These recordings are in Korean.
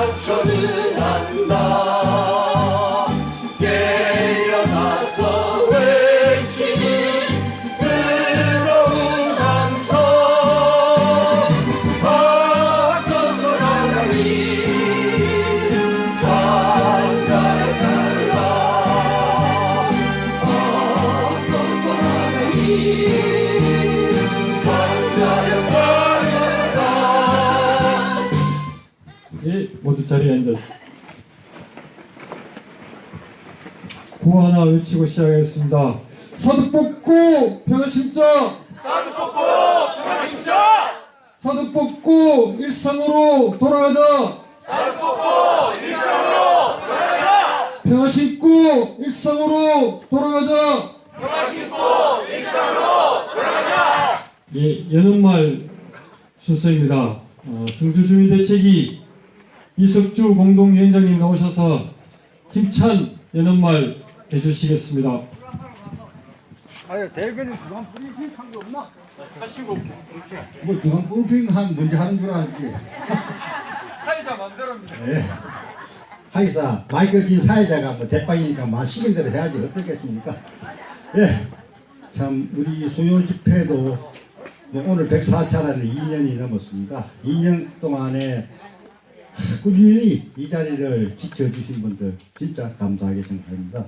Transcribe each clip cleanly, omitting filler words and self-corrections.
하천은 한다 깨어나서 외치는 뜨거운 함성 앞서서 나가니 산자에 따라 앞서서 나가니 산자에 따라. 예, 모두 자리에 앉아 구호 하나 외치고 시작하겠습니다. 사득복구 평화심자, 사득복구 평화심자, 사득복구 일상으로 돌아가자, 사득복구 일상으로 돌아가자, 평화심구 일상으로 돌아가자. 평화심고 일상으로 돌아가자. 예, 연은말 순서입니다. 성주주민대책위 이석주 공동위원장님 나오셔서 힘찬 연은말 해주시겠습니다. 아유, 대변인 주간 브리핑 한 거 없나? 하시고 그렇게. 뭐 주간 브리핑 한 먼저 하는 줄 알지. 사회자 맘대로입니다. 예. 하기사 마이크 진 사회자가 뭐 대빵이니까 막 시킨 대로 해야지 어떻겠습니까? 예. 참 우리 수요 집회도 뭐 오늘 104차라는 2년이 넘었습니다. 2년 동안에 꾸준히 이 자리를 지켜주신 분들 진짜 감사하게 생각합니다.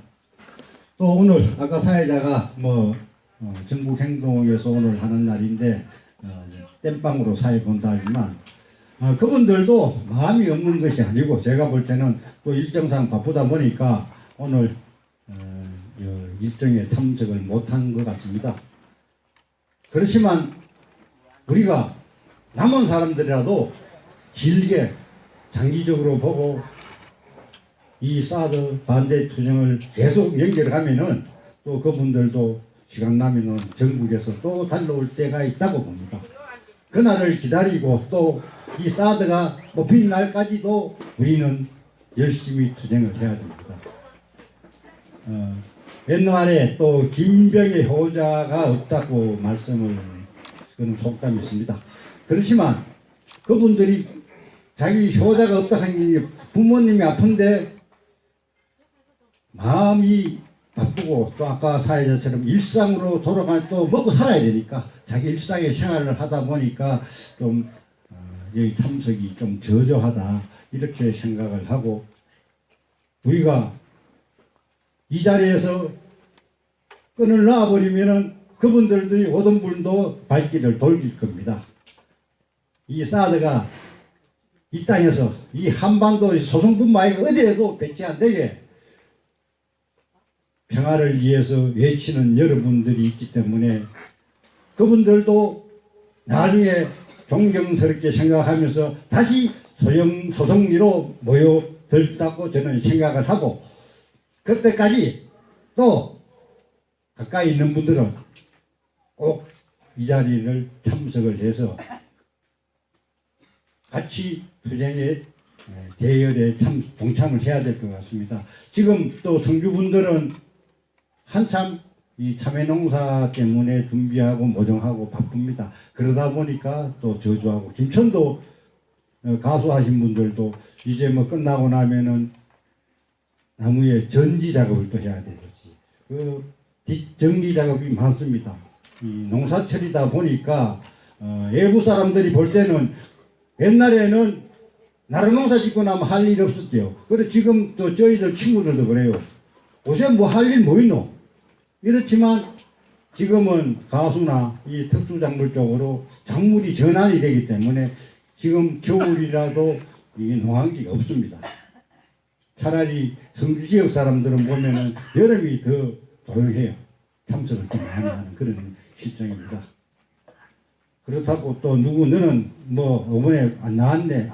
또 오늘 아까 사회자가 뭐 전국행동에서 오늘 하는 날인데 땜빵으로 사회 본다 하지만 그분들도 마음이 없는 것이 아니고 제가 볼 때는 또 일정상 바쁘다 보니까 오늘 일정에 참석을 못한 것 같습니다. 그렇지만 우리가 남은 사람들이라도 길게 장기적으로 보고 이 사드 반대 투쟁을 계속 연결해 가면은 또 그분들도 시간 나면은 전국에서 또 달려올 때가 있다고 봅니다. 그날을 기다리고 또 이 사드가 뽑힌 날까지도 우리는 열심히 투쟁을 해야 됩니다. 옛날에 또 김병의 효자가 없다고 말씀을 그런 속담이 있습니다. 그렇지만 그분들이 자기 효자가 없다 하는 게 부모님이 아픈데 마음이 바쁘고 또 아까 사회자처럼 일상으로 돌아가 또 먹고 살아야 되니까 자기 일상의 생활을 하다 보니까 좀 여기 참석이 좀 저조하다 이렇게 생각을 하고 우리가 이 자리에서 끈을 놔버리면은 그분들이 오던 분도 발길을 돌릴 겁니다. 이 사드가 이 땅에서 이 한반도 소송뿐만 아니라 어디에도 배치 안 되게 평화를 위해서 외치는 여러분들이 있기 때문에 그분들도 나중에 존경스럽게 생각하면서 다시 소송리로 모여들다고 저는 생각을 하고 그때까지 또 가까이 있는 분들은 꼭 이 자리를 참석을 해서 같이 투쟁의 대열에 동참을 해야 될 것 같습니다. 지금 또 성주분들은 한참 이 참외농사 때문에 준비하고 모종하고 바쁩니다. 그러다 보니까 또 저조하고 김천도 가수하신 분들도 이제 뭐 끝나고 나면은 나무에 전지 작업을 또 해야 되겠지. 그 뒷정리 작업이 많습니다. 이 농사철이다 보니까 외부 사람들이 볼 때는 옛날에는 나라 농사 짓고 나면 할 일 없었대요. 그래 지금 또 저희들 친구들도 그래요. 요새 뭐 할 일 뭐 있노? 이렇지만 지금은 가수나 이 특수작물 쪽으로 작물이 전환이 되기 때문에 지금 겨울이라도 이 농한기가 없습니다. 차라리 성주 지역 사람들은 보면은 여름이 더 조용해요. 참석을 좀 많이 하는 그런 실정입니다. 그렇다고 또 누구 너는 뭐 이번에 안 나왔네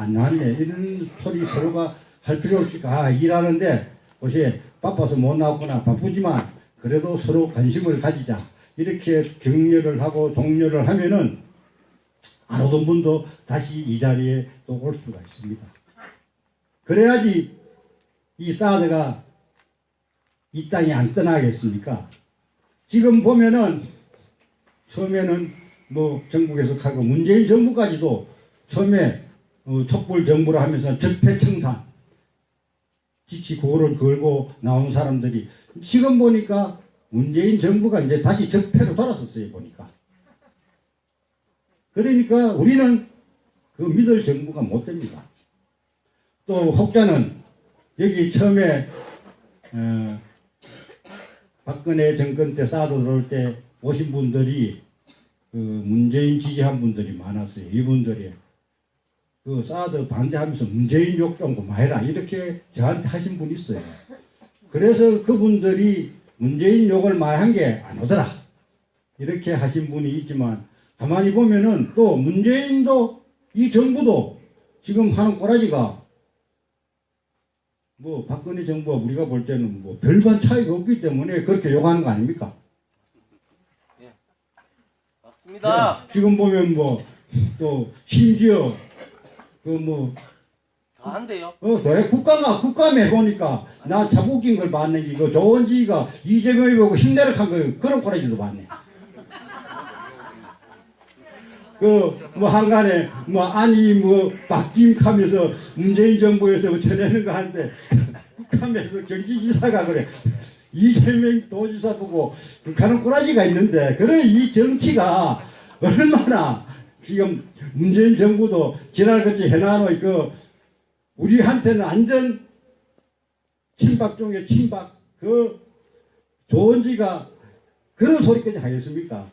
이런 소리 서로가 할 필요 없으니까 일하는데 혹시 바빠서 못 나왔구나 바쁘지만 그래도 서로 관심을 가지자 이렇게 격려를 하고 독려를 하면은 안 오던 분도 다시 이 자리에 또 올 수가 있습니다. 그래야지 이 사드가 이 땅에 안 떠나겠습니까? 지금 보면은 처음에는 뭐 전국에서 가고 문재인 정부까지도 처음에 촛불 정부를 하면서 적폐청산 지치 고를 걸고 나온 사람들이 지금 보니까 문재인 정부가 이제 다시 적폐로 돌아섰어요. 보니까. 그러니까 우리는 그 믿을 정부가 못 됩니다. 또 혹자는 여기 처음에 박근혜 정권 때 사드 들어올 때 오신 분들이 그 문재인 지지한 분들이 많았어요. 이분들이 그 사드 반대하면서 문재인 욕 좀 그만해라 이렇게 저한테 하신 분이 있어요. 그래서 그분들이 문재인 욕을 많이 한 게 안 오더라 이렇게 하신 분이 있지만 가만히 보면은 또 문재인도 이 정부도 지금 하는 꼬라지가 뭐 박근혜 정부와 우리가 볼 때는 뭐 별반 차이가 없기 때문에 그렇게 욕하는 거 아닙니까? 맞습니다. 지금 보면 뭐 또 심지어 그 뭐 다 한대요. 국감에 보니까 나 참 웃긴 걸 봤네. 이거 조원지가 이재명이 보고 힘내라 한 거 그런 꼬라지도 봤네. 그 뭐 한간에 뭐 아니 뭐 박김하면서 문재인 정부에서 뭐 전해는 거 하는데 국감에서 경기지사가 그래 이재명 도지사 보고 가는 꼬라지가 있는데 그래 이 정치가 얼마나 지금 문재인 정부도 지난같이 해놔놓은 그 우리한테는 완전 친박 중에 친박 그 조원지가 그런 소리까지 하겠습니까?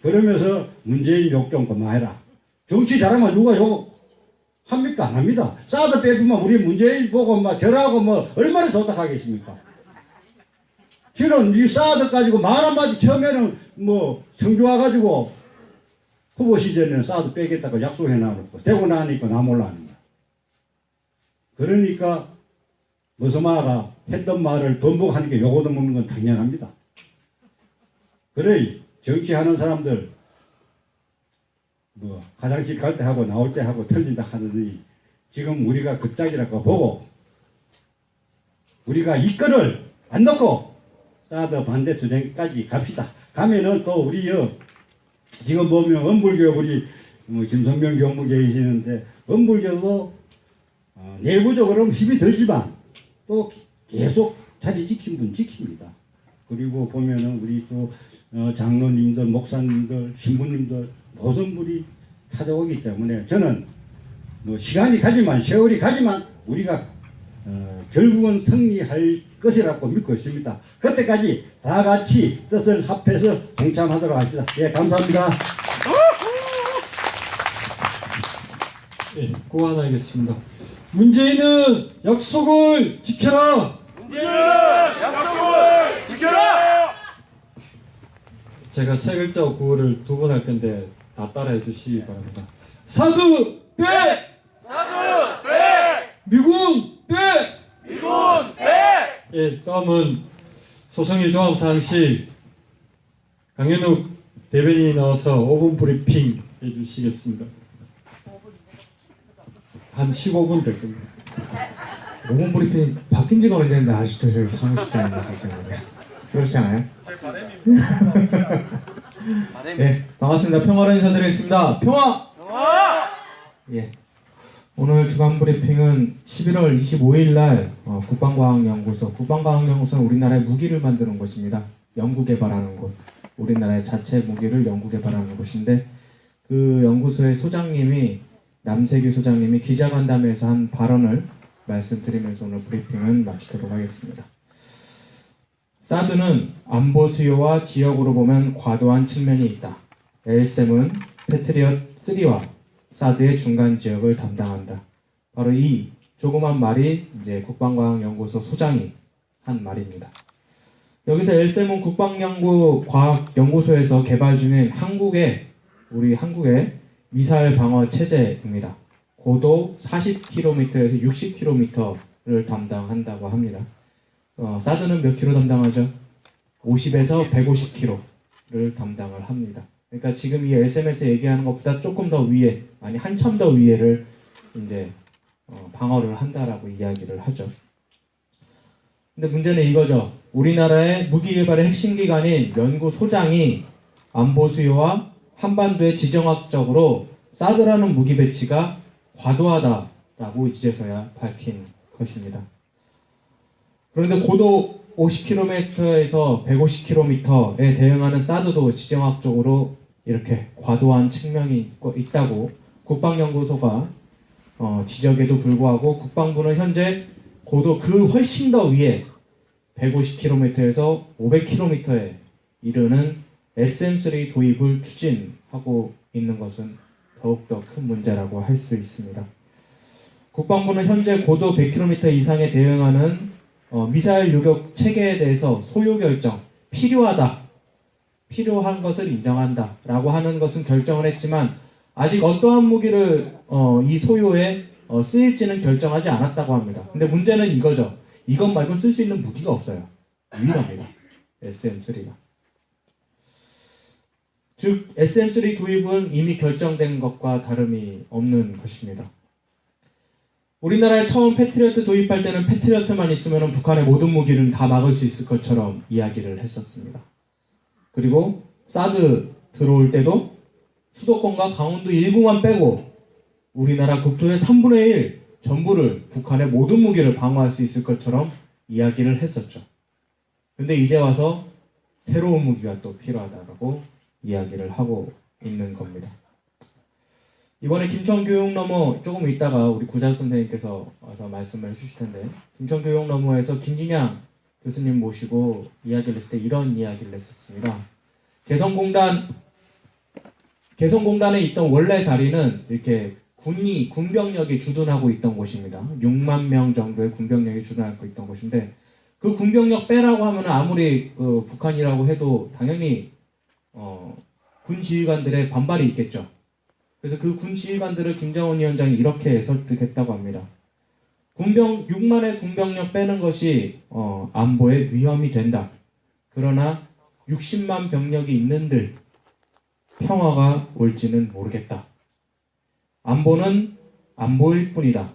그러면서 문재인 욕 좀 그만해라. 정치 잘하면 누가 욕 합니까? 안 합니다. 사드 빼주면 우리 문재인 보고 막 절하고 뭐 얼마나 좋다 하겠습니까? 실은 이 사드 가지고 말 한마디 처음에는 뭐 성주 와가지고 후보 시절에는 사드 빼겠다고 약속해 놔놓고 되고 나니까 나 몰라하는 거야. 그러니까 머스마가 했던 말을 번복하는 게 욕 얻어먹는 건 당연합니다. 그래 정치하는 사람들 뭐 화장실 갈 때 하고 나올 때 하고 틀린다 하더니 지금 우리가 그 짝이라고 보고 우리가 이 건을 안 놓고 사드 반대 투쟁까지 갑시다. 가면은 또 우리요 지금 보면 엄불교 우리 김성명 교무 계시는데 엄불교도 내부적으로 힘이 들지만 또 계속 자리 지킨 분 지킵니다. 그리고 보면은 우리 또 장로님들, 목사님들, 신부님들 모든 분이 찾아오기 때문에 저는 뭐 시간이 가지만 세월이 가지만 우리가 결국은 승리할 것이라고 믿고 있습니다. 그때까지 다 같이 뜻을 합해서 동참하도록 합시다. 예, 감사합니다. 예, 고안하겠습니다. 문재인은 약속을 지켜라. 문재인은 약속을 지켜라. 제가 세 글자 구호를 두 번 할 텐데 다 따라해 주시기 바랍니다. 사드 빼! 사드 빼! 미군 빼! 미군 빼! 예, 다음은 소성의 조합사항실 강현욱 대변인이 나와서 5분 브리핑 해주시겠습니다. 한 15분 될 겁니다. 5분 브리핑 바뀐 지가 언제인데 아직도 저희 사무실장인 것을 그렇지 않아요? 네, 반갑습니다. 평화로 인사드리겠습니다. 평화! 평화! 예. 오늘 주간 브리핑은 11월 25일 날 국방과학연구소는 우리나라의 무기를 만드는 곳입니다. 연구 개발하는 곳. 우리나라의 자체 무기를 연구 개발하는 곳인데 그 연구소의 소장님이 남세규 소장님이 기자간담회에서 한 발언을 말씀드리면서 오늘 브리핑은 마치도록 하겠습니다. 사드는 안보 수요와 지역으로 보면 과도한 측면이 있다. LSM은 패트리엇 3와 사드의 중간 지역을 담당한다. 바로 이 조그만 말이 이제 국방과학연구소 소장이 한 말입니다. 여기서 LSM은 국방연구과학연구소에서 개발 중인 우리 한국의 미사일 방어 체제입니다. 고도 40km에서 60km를 담당한다고 합니다. 사드는 몇 킬로 담당하죠? 50에서 150km를 담당을 합니다. 그러니까 지금 이 LSM에서 얘기하는 것보다 조금 더 위에, 아니 한참 더 위에를 이제 방어를 한다라고 이야기를 하죠. 근데 문제는 이거죠. 우리나라의 무기 개발의 핵심 기관인 연구소장이 안보 수요와 한반도의 지정학적으로 사드라는 무기 배치가 과도하다라고 이제서야 밝힌 것입니다. 그런데 고도 50km에서 150km에 대응하는 사드도 지정학적으로 이렇게 과도한 측면이 있다고 국방연구소가 지적에도 불구하고 국방부는 현재 고도 그 훨씬 더 위에 150km에서 500km에 이르는 SM-3 도입을 추진하고 있는 것은 더욱더 큰 문제라고 할 수 있습니다. 국방부는 현재 고도 100km 이상에 대응하는 미사일 요격 체계에 대해서 소요 결정, 필요한 것을 인정한다 라고 하는 것은 결정을 했지만 아직 어떠한 무기를 이 소요에 쓰일지는 결정하지 않았다고 합니다. 근데 문제는 이거죠. 이것 말고 쓸 수 있는 무기가 없어요. 유일합니다. SM-3가. 즉 SM-3 도입은 이미 결정된 것과 다름이 없는 것입니다. 우리나라에 처음 패트리어트 도입할 때는 패트리어트만 있으면 북한의 모든 무기를 다 막을 수 있을 것처럼 이야기를 했었습니다. 그리고 사드 들어올 때도 수도권과 강원도 일부만 빼고 우리나라 국토의 3분의 1 전부를 북한의 모든 무기를 방어할 수 있을 것처럼 이야기를 했었죠. 근데 이제 와서 새로운 무기가 또 필요하다고 이야기를 하고 있는 겁니다. 이번에 김천교육너머 조금 있다가 우리 구자 선생님께서 와서 말씀을 해주실 텐데 김천교육너머에서 김진양 교수님 모시고 이야기를 했을 때 이런 이야기를 했었습니다. 개성공단에 있던 원래 자리는 이렇게 군병력이 주둔하고 있던 곳입니다. 6만 명 정도의 군병력이 주둔하고 있던 곳인데 그 군병력 빼라고 하면 아무리 북한이라고 해도 당연히 군 지휘관들의 반발이 있겠죠. 그래서 그 군 지휘관들을 김정은 위원장이 이렇게 설득했다고 합니다. 6만의 군병력 빼는 것이 안보에 위험이 된다. 그러나 60만 병력이 있는들 평화가 올지는 모르겠다. 안보는 안보일 뿐이다.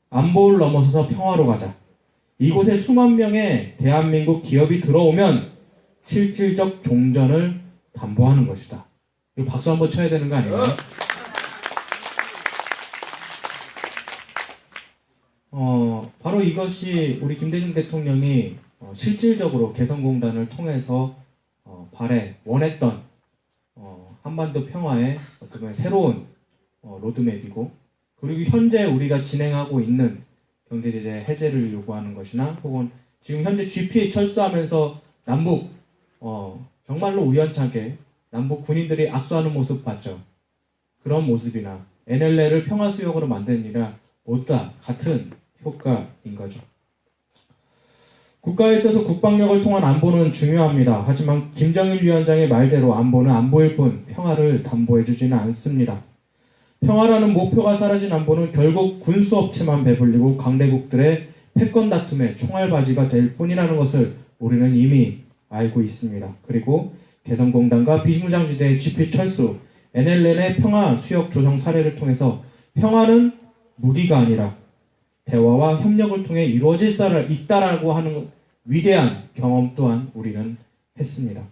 안보를 넘어서서 평화로 가자. 이곳에 수만 명의 대한민국 기업이 들어오면 실질적 종전을 담보하는 것이다. 이거 박수 한번 쳐야 되는 거 아니에요? 바로 이것이 우리 김대중 대통령이 실질적으로 개성공단을 통해서 원했던 한반도 평화의 어떤 새로운 로드맵이고 그리고 현재 우리가 진행하고 있는 경제제재 해제를 요구하는 것이나 혹은 지금 현재 GPA 철수하면서 남북 정말로 우연찮게 남북 군인들이 악수하는 모습 봤죠. 그런 모습이나 NLL을 평화수역으로 만드는 일이나 모두 같은 효과인 거죠. 국가에 있어서 국방력을 통한 안보는 중요합니다. 하지만 김정일 위원장의 말대로 안보는 안보일 뿐 평화를 담보해주지는 않습니다. 평화라는 목표가 사라진 안보는 결국 군수업체만 배불리고 강대국들의 패권 다툼의 총알바지가 될 뿐이라는 것을 우리는 이미 알고 있습니다. 그리고 개성공단과 비무장지대의 GP 철수, NLL의 평화 수역 조성 사례를 통해서 평화는 무기가 아니라 대화와 협력을 통해 이루어질 수 있다라고 하는 위대한 경험 또한 우리는 했습니다.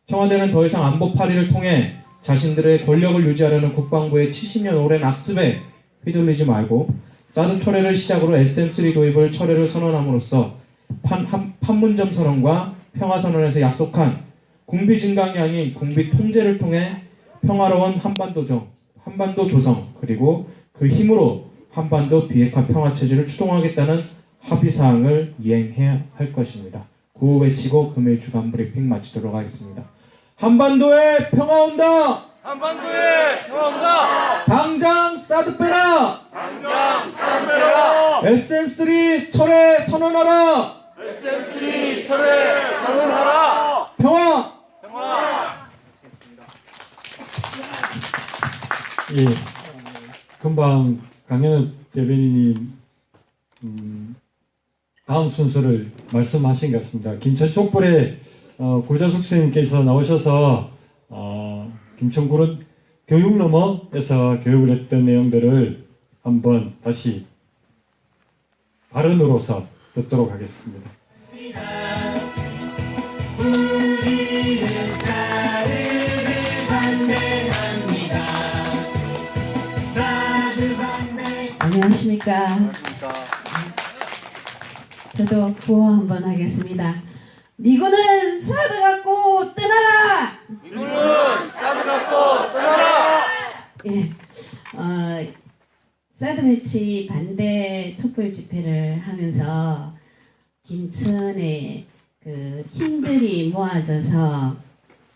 청와대는 더 이상 안보 파리를 통해 자신들의 권력을 유지하려는 국방부의 70년 오랜 악습에 휘둘리지 말고 사드 철회를 시작으로 SM-3 도입을 철회를 선언함으로써 판문점 선언과 평화선언에서 약속한 군비 증강이 아닌 군비 통제를 통해 평화로운 한반도 조성 그리고 그 힘으로 한반도 비핵화 평화체제를 추동하겠다는 합의사항을 이행해야 할 것입니다. 구호 외치고 금일 주간 브리핑 마치도록 하겠습니다. 한반도에 평화 온다! 한반도에 평화 온다! 당장 사드 빼라! 당장 사드 빼라! SM-3 철회 선언하라! SM-3 철회 선언하라! 평화! 평화! 예, 금방 강현우 대변인님 다음 순서를 말씀하신 것 같습니다. 김천 촛불의 구자숙 선생님께서 나오셔서 김천군은 교육너머에서 교육을 했던 내용들을 한번 다시 발언으로서 듣도록 하겠습니다. 우리는 사르를 반대합니다. 안녕하십니까. 안녕하십니까. 저도 구호 한번 하겠습니다. 미군은 사드 갖고 떠나라! 미군은 사드 갖고 떠나라! 예, 사드 배치 반대 촛불 집회를 하면서 김천에 그 힘들이 모아져서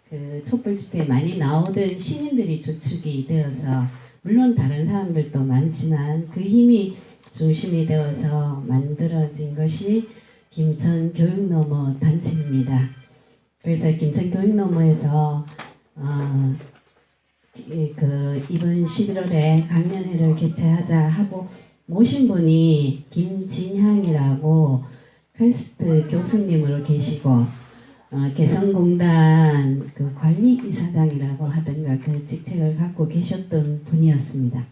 그 촛불 집회에 많이 나오던 시민들이 주축이 되어서 물론 다른 사람들도 많지만 그 힘이 중심이 되어서 만들어진 것이 김천 교육노모 단체입니다. 그래서 김천 교육노모에서 이번 11월에 강연회를 개최하자 하고 모신 분이 김진향이라고 퀘스트 교수님으로 계시고 개성공단 그 관리이사장이라고 하던가 그 직책을 갖고 계셨던 분이었습니다.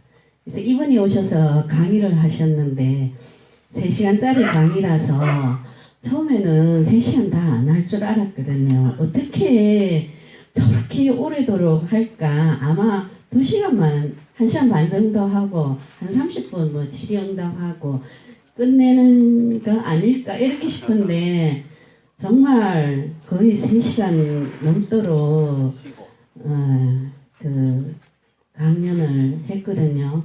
그래서 이분이 오셔서 강의를 하셨는데 3시간짜리 강의라서 처음에는 3시간 다 안 할 줄 알았거든요. 어떻게 저렇게 오래도록 할까? 아마 2시간만 1시간 반 정도 하고 한 30분 뭐 질의응답하고 끝내는 거 아닐까 이렇게 싶은데 정말 거의 3시간 넘도록 그 강연을 했거든요.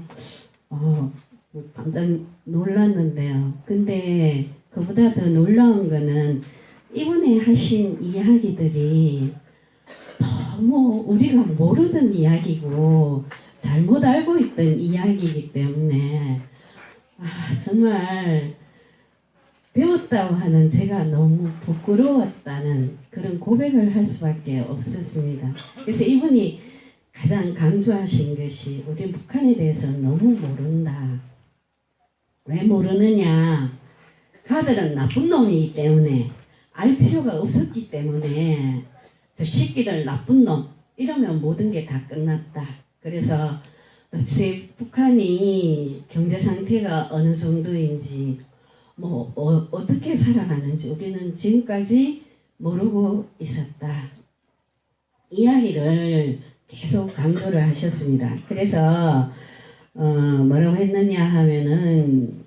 깜짝 놀랐는데요. 근데 그보다 더 놀라운 거는 이분이 하신 이야기들이 너무 우리가 모르던 이야기고 잘못 알고 있던 이야기이기 때문에 정말 배웠다고 하는 제가 너무 부끄러웠다는 그런 고백을 할 수밖에 없었습니다. 그래서 이분이 가장 강조하신 것이 우리 북한에 대해서 너무 모른다. 왜 모르느냐? 가들은 나쁜 놈이기 때문에 알 필요가 없었기 때문에 저 새끼들 나쁜 놈 이러면 모든 게 다 끝났다. 그래서 북한이 경제 상태가 어느 정도인지 뭐 어떻게 살아가는지 우리는 지금까지 모르고 있었다. 이야기를 계속 강조를 하셨습니다. 그래서 뭐라고 했느냐 하면은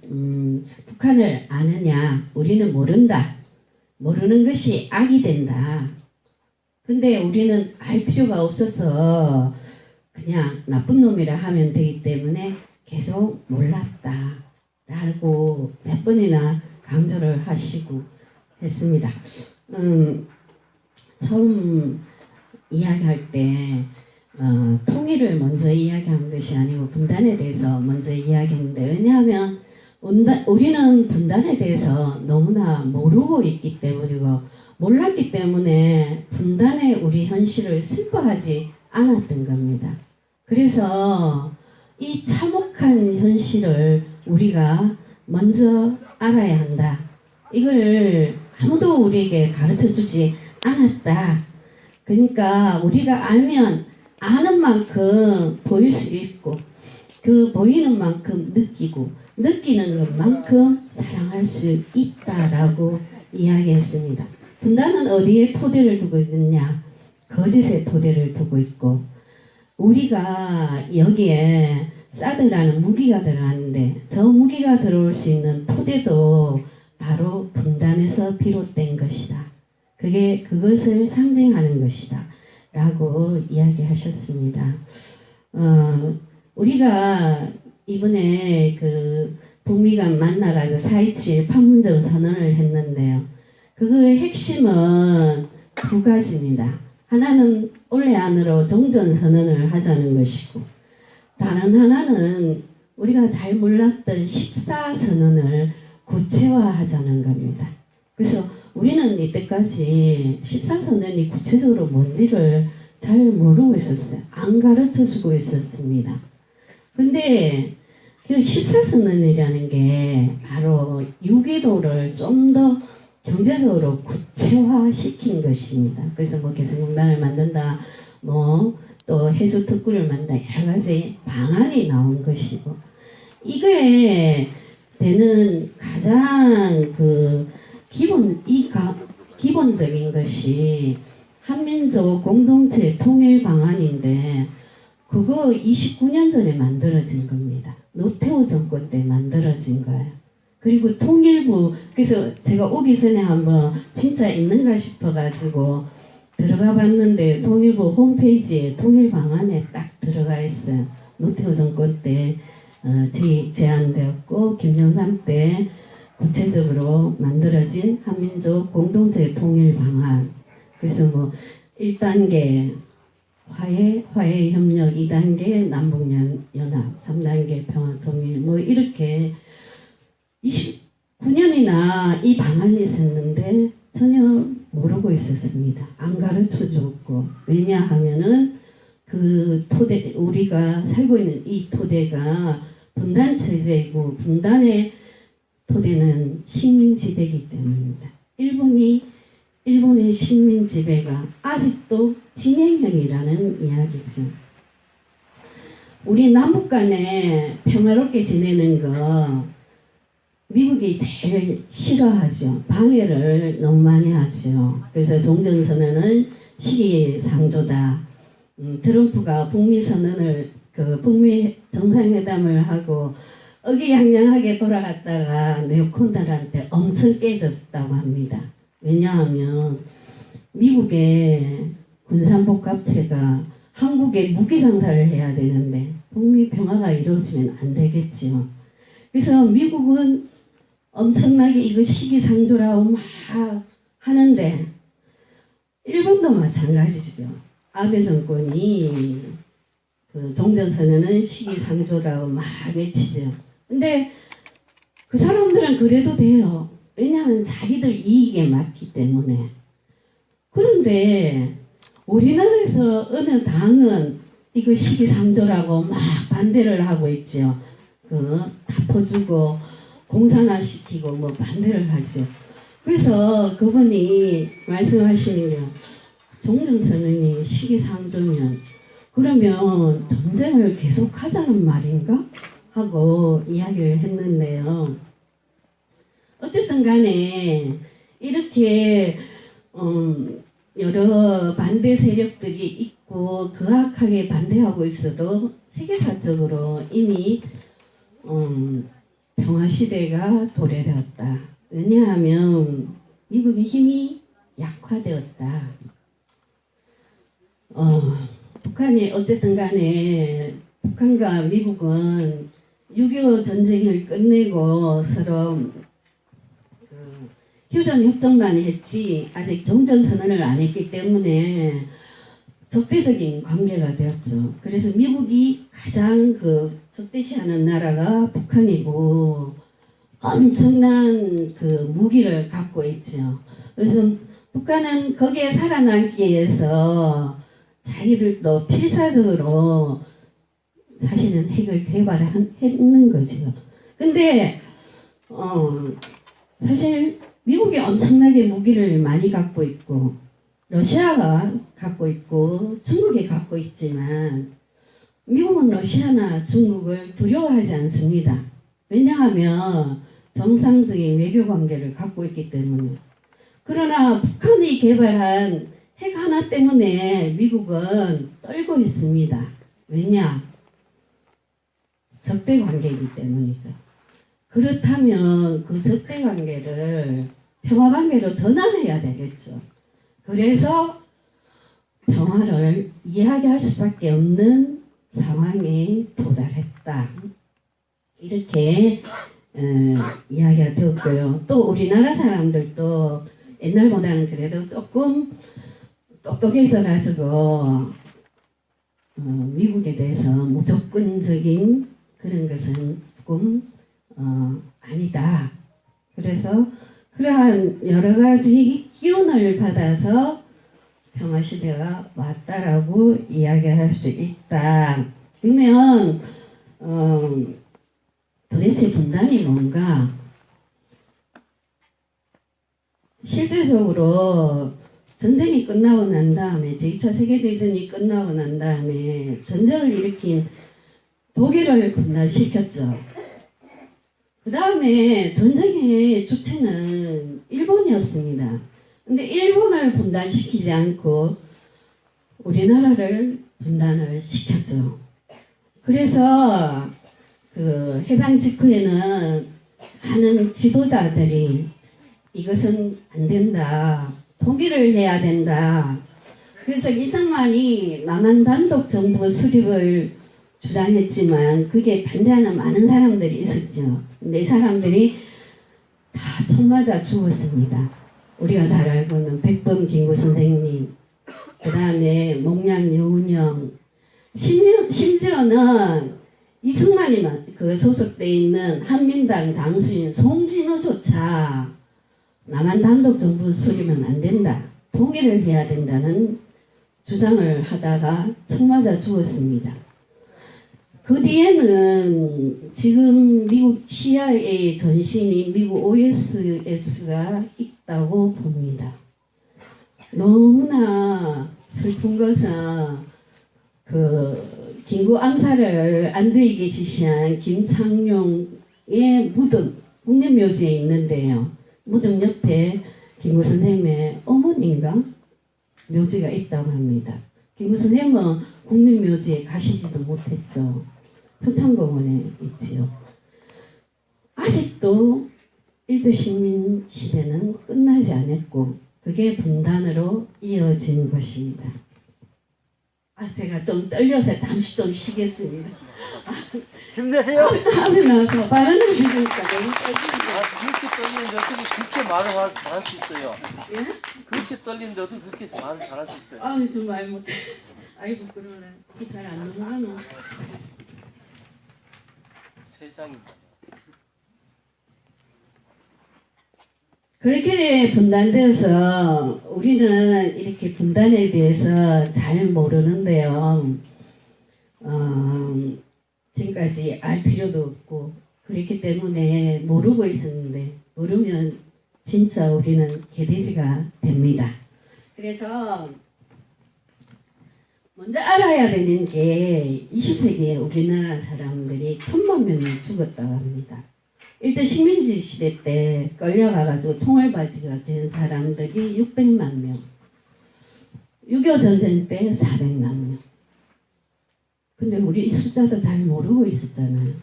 북한을 아느냐? 우리는 모른다. 모르는 것이 악이 된다. 근데 우리는 알 필요가 없어서 그냥 나쁜 놈이라 하면 되기 때문에 계속 몰랐다. 라고 몇 번이나 강조를 하시고 했습니다. 처음 이야기할 때 통일을 먼저 이야기한 것이 아니고 분단에 대해서 먼저 이야기했는데 왜냐하면 우리는 분단에 대해서 너무나 모르고 있기 때문이고 몰랐기 때문에 분단의 우리 현실을 슬퍼하지 않았던 겁니다. 그래서 이 참혹한 현실을 우리가 먼저 알아야 한다. 이걸 아무도 우리에게 가르쳐주지 않았다. 그러니까 우리가 알면 아는 만큼 보일 수 있고 그 보이는 만큼 느끼고 느끼는 것만큼 사랑할 수 있다라고 이야기했습니다. 분단은 어디에 토대를 두고 있느냐? 거짓의 토대를 두고 있고 우리가 여기에 사드라는 무기가 들어가는데 저 무기가 들어올 수 있는 토대도 바로 분단에서 비롯된 것이다. 그것을 상징하는 것이다. 라고 이야기하셨습니다. 우리가 이번에 그 북미 간 만나가지고 4.27 판문점 선언을 했는데요. 그거의 핵심은 2가지입니다. 하나는 올해 안으로 종전 선언을 하자는 것이고 다른 하나는 우리가 잘 몰랐던 14선언을 구체화하자는 겁니다. 그래서 우리는 이때까지 14선언이 구체적으로 뭔지를 잘 모르고 있었어요. 안 가르쳐주고 있었습니다. 근데 그 14선언이라는 게 바로 유기도를 좀 더 경제적으로 구체화시킨 것입니다. 그래서 뭐 개성공단을 만든다, 뭐 또 해수 특구를 만든다, 여러 가지 방안이 나온 것이고 이거에 되는 가장 그 기본적인 것이 한민족 공동체 통일 방안인데 그거 29년 전에 만들어진 겁니다. 노태우 정권 때 만들어진 거예요. 그리고 통일부, 그래서 제가 오기 전에 한번 진짜 있는가 싶어가지고 들어가 봤는데 통일부 홈페이지에 통일 방안에 딱 들어가 있어요. 노태우 정권 때 제안되었고 김영삼 때 구체적으로 만들어진 한민족 공동체 통일 방안. 그래서 뭐 1단계 화해 협력, 2단계 남북 연합, 3단계 평화 통일 뭐 이렇게 29년이나 이 방안이 있었는데 전혀 모르고 있었습니다. 안 가르쳐 줬고. 왜냐하면은 그 토대, 우리가 살고 있는 이 토대가 분단 체제이고 분단의 토대는 식민 지배이기 때문입니다. 일본의 식민 지배가 아직도 진행형이라는 이야기죠. 우리 남북 간에 평화롭게 지내는 거 미국이 제일 싫어하죠. 방해를 너무 많이 하죠. 그래서 종전선언은 시기상조다. 트럼프가 북미 선언을 북미 정상회담을 하고 의기양양하게 돌아갔다가 네오콘들한테 엄청 깨졌다고 합니다. 왜냐하면 미국의 군산복합체가 한국에 무기 장사를 해야 되는데 북미 평화가 이루어지면 안 되겠지요. 그래서 미국은 엄청나게 이거 시기상조라고 막 하는데 일본도 마찬가지죠. 아베 정권이 그 종전선언은 시기상조라고 막 외치죠. 근데 그 사람들은 그래도 돼요. 왜냐하면 자기들 이익에 맞기 때문에. 그런데 우리나라에서 어느 당은 이거 시기상조라고 막 반대를 하고 있죠. 다 퍼주고 공산화시키고 뭐 반대를 하죠. 그래서 그분이 말씀하시는 게 종전선언이 시기상조면 그러면 전쟁을 계속하자는 말인가? 하고 이야기를 했는데요. 어쨌든 간에 이렇게 여러 반대 세력들이 있고 극악하게 반대하고 있어도 세계사적으로 이미 평화시대가 도래되었다. 왜냐하면 미국의 힘이 약화되었다. 북한이 어쨌든 간에 북한과 미국은 6.25 전쟁을 끝내고 서로 휴전협정만 했지 아직 종전선언을 안 했기 때문에 적대적인 관계가 되었죠. 그래서 미국이 가장 적대시하는 나라가 북한이고 엄청난 무기를 갖고 있죠. 그래서 북한은 거기에 살아남기 위해서 자기들도 필사적으로 사실은 핵을 개발했는 거죠. 근데 사실 미국이 엄청나게 무기를 많이 갖고 있고 러시아가 갖고 있고 중국이 갖고 있지만 미국은 러시아나 중국을 두려워하지 않습니다. 왜냐하면 정상적인 외교관계를 갖고 있기 때문에. 그러나 북한이 개발한 핵 하나 때문에 미국은 떨고 있습니다. 왜냐? 적대관계이기 때문이죠. 그렇다면 그 적대관계를 평화관계로 전환해야 되겠죠. 그래서 평화를 이야기할 수밖에 없는 상황에 도달했다. 이렇게 이야기가 되었고요. 또 우리나라 사람들도 옛날보다는 그래도 조금 똑똑해져가지고 미국에 대해서 무조건적인 그런 것은 조금 아니다. 그래서 그러한 여러 가지 기운을 받아서 평화시대가 왔다라고 이야기할 수 있다. 그러면 도대체 분단이 뭔가? 실제적으로 전쟁이 끝나고 난 다음에 제2차 세계대전이 끝나고 난 다음에 전쟁을 일으킨 독일을 분단시켰죠. 그 다음에 전쟁의 주체는 일본이었습니다. 근데 일본을 분단시키지 않고 우리나라를 분단을 시켰죠. 그래서 그 해방 직후에는 많은 지도자들이 이것은 안 된다, 통일을 해야 된다. 그래서 이승만이 남한 단독 정부 수립을 주장했지만 그게 반대하는 많은 사람들이 있었죠. 근데 이 사람들이 다 총 맞아 죽었습니다. 우리가 잘 알고 있는 백범 김구 선생님, 그 다음에 목량 여운형, 심지어는 이승만이 그 소속돼 있는 한민당 당수인 송진우조차 남한 단독 정부 수립은 안 된다, 통일을 해야 된다는 주장을 하다가 총 맞아 죽었습니다. 그 뒤에는 지금 미국 CIA 전신이 미국 OSS가 있다고 봅니다. 너무나 슬픈 것은 그 김구 암살을 안도에게 지시한 김창룡의 무덤, 국립묘지에 있는데요. 무덤 옆에 김구 선생님의 어머니인가 묘지가 있다고 합니다. 김구 선생님은 국립묘지에 가시지도 못했죠. 표창공원에 있지요. 아직도 일제시민 시대는 끝나지 않았고 그게 분단으로 이어진 것입니다. 제가 좀 떨려서 잠시 좀 쉬겠습니다. 힘내세요. 하면 나서 발언을 해주니까 너무 떨립니다. 그렇게 떨리는데 어떻게 그렇게 말을 잘할 수 있어요? 예? 그렇게 떨리는데 어떻게 그렇게 말을 잘할 수 있어요? 좀 말 못해. 아이고 그러네. 잘 안 넘어가노. 세상이. 그렇게 분단되어서 우리는 이렇게 분단에 대해서 잘 모르는데요. 지금까지 알 필요도 없고 그렇기 때문에 모르고 있었는데 모르면 진짜 우리는 개돼지가 됩니다. 그래서 먼저 알아야 되는 게 20세기에 우리나라 사람들이 1000만 명이 죽었다고 합니다. 일제 식민지 시대 때 끌려가가지고 총알바지가 된 사람들이 600만 명, 6.25 전쟁 때 400만 명. 근데 우리 이 숫자도 잘 모르고 있었잖아요.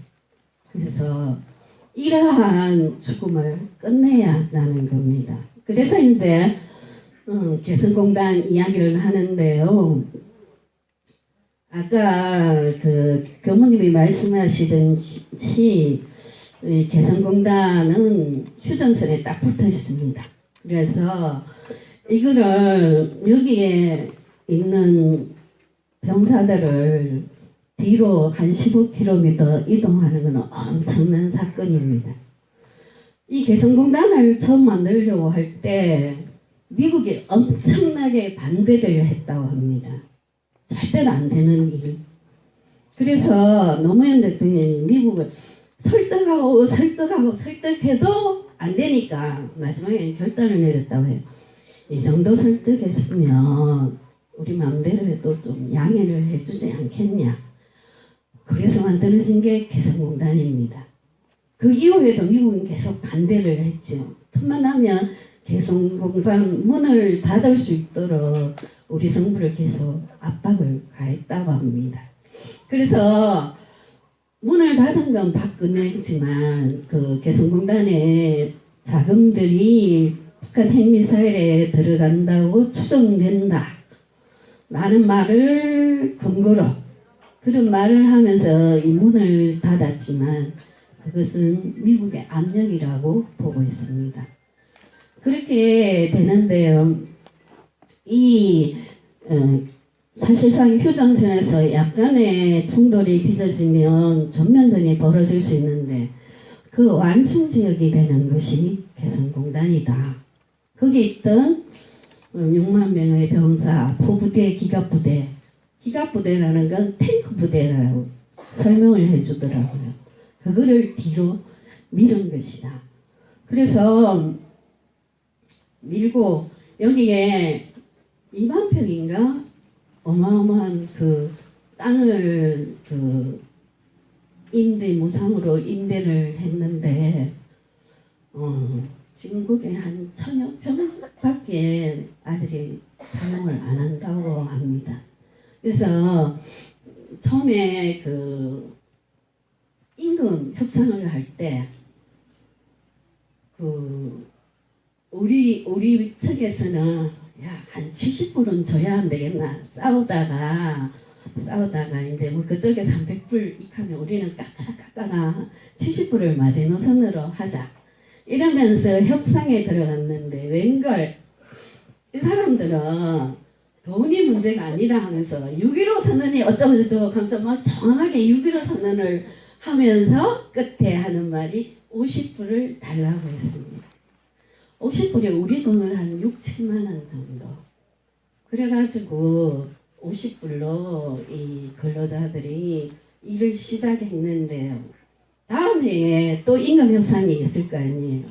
그래서 이러한 죽음을 끝내야 한다는 겁니다. 그래서 이제 개성공단 이야기를 하는데요. 아까 그 교무님이 말씀하시듯이 개성공단은 휴전선에 딱 붙어 있습니다. 그래서 이거를 여기에 있는 병사들을 뒤로 한 15km 이동하는 것은 엄청난 사건입니다. 이 개성공단을 처음 만들려고 할 때 미국이 엄청나게 반대를 했다고 합니다. 절대로 안 되는 일. 그래서 노무현 대통령이 미국을 설득해도 안 되니까 마지막에 결단을 내렸다고 해요. 이 정도 설득했으면 우리 마음대로 해도 좀 양해를 해주지 않겠냐. 그래서 만들어진 게 개성공단입니다. 그 이후에도 미국은 계속 반대를 했죠. 틈만 나면 개성공단 문을 닫을 수 있도록 우리 정부를 계속 압박을 가했다고 합니다. 그래서 문을 닫은 건 박근혜지만 그 개성공단의 자금들이 북한 핵미사일에 들어간다고 추정된다 라는 말을 근거로 그런 말을 하면서 이 문을 닫았지만 그것은 미국의 압력이라고 보고 있습니다. 그렇게 되는데요. 사실상 휴전선에서 약간의 충돌이 빚어지면 전면전이 벌어질 수 있는데 그 완충 지역이 되는 것이 개성공단이다. 거기 있던 6만 명의 병사, 포부대, 기갑부대, 기갑부대라는 건 탱크 부대라고 설명을 해주더라고요. 그거를 뒤로 밀은 것이다. 그래서 밀고 여기에 2만 평인가 어마어마한 그 땅을 그 무상으로 임대를 했는데 지금 그게 한 1000여 평밖에 아직 사용을 안 한다고 합니다. 그래서 처음에 그 임금 협상을 할 때 우리 측에서는 야, 한 70불은 줘야 안 되겠나 싸우다가 이제 뭐 그쪽에서 한 100불 익하면 우리는 깎아나 70불을 마지노선으로 하자 이러면서 협상에 들어갔는데 웬걸 이 사람들은 돈이 문제가 아니라 하면서 6.15 선언이 어쩌고저쩌고 하면서 뭐 정확하게 6.15 선언을 하면서 끝에 하는 말이 50불을 달라고 했습니다. 50불이 우리 돈을 한 6, 7만 원 정도. 그래가지고 50불로 이 근로자들이 일을 시작했는데요. 다음에 또 임금 협상이 있을 거 아니에요.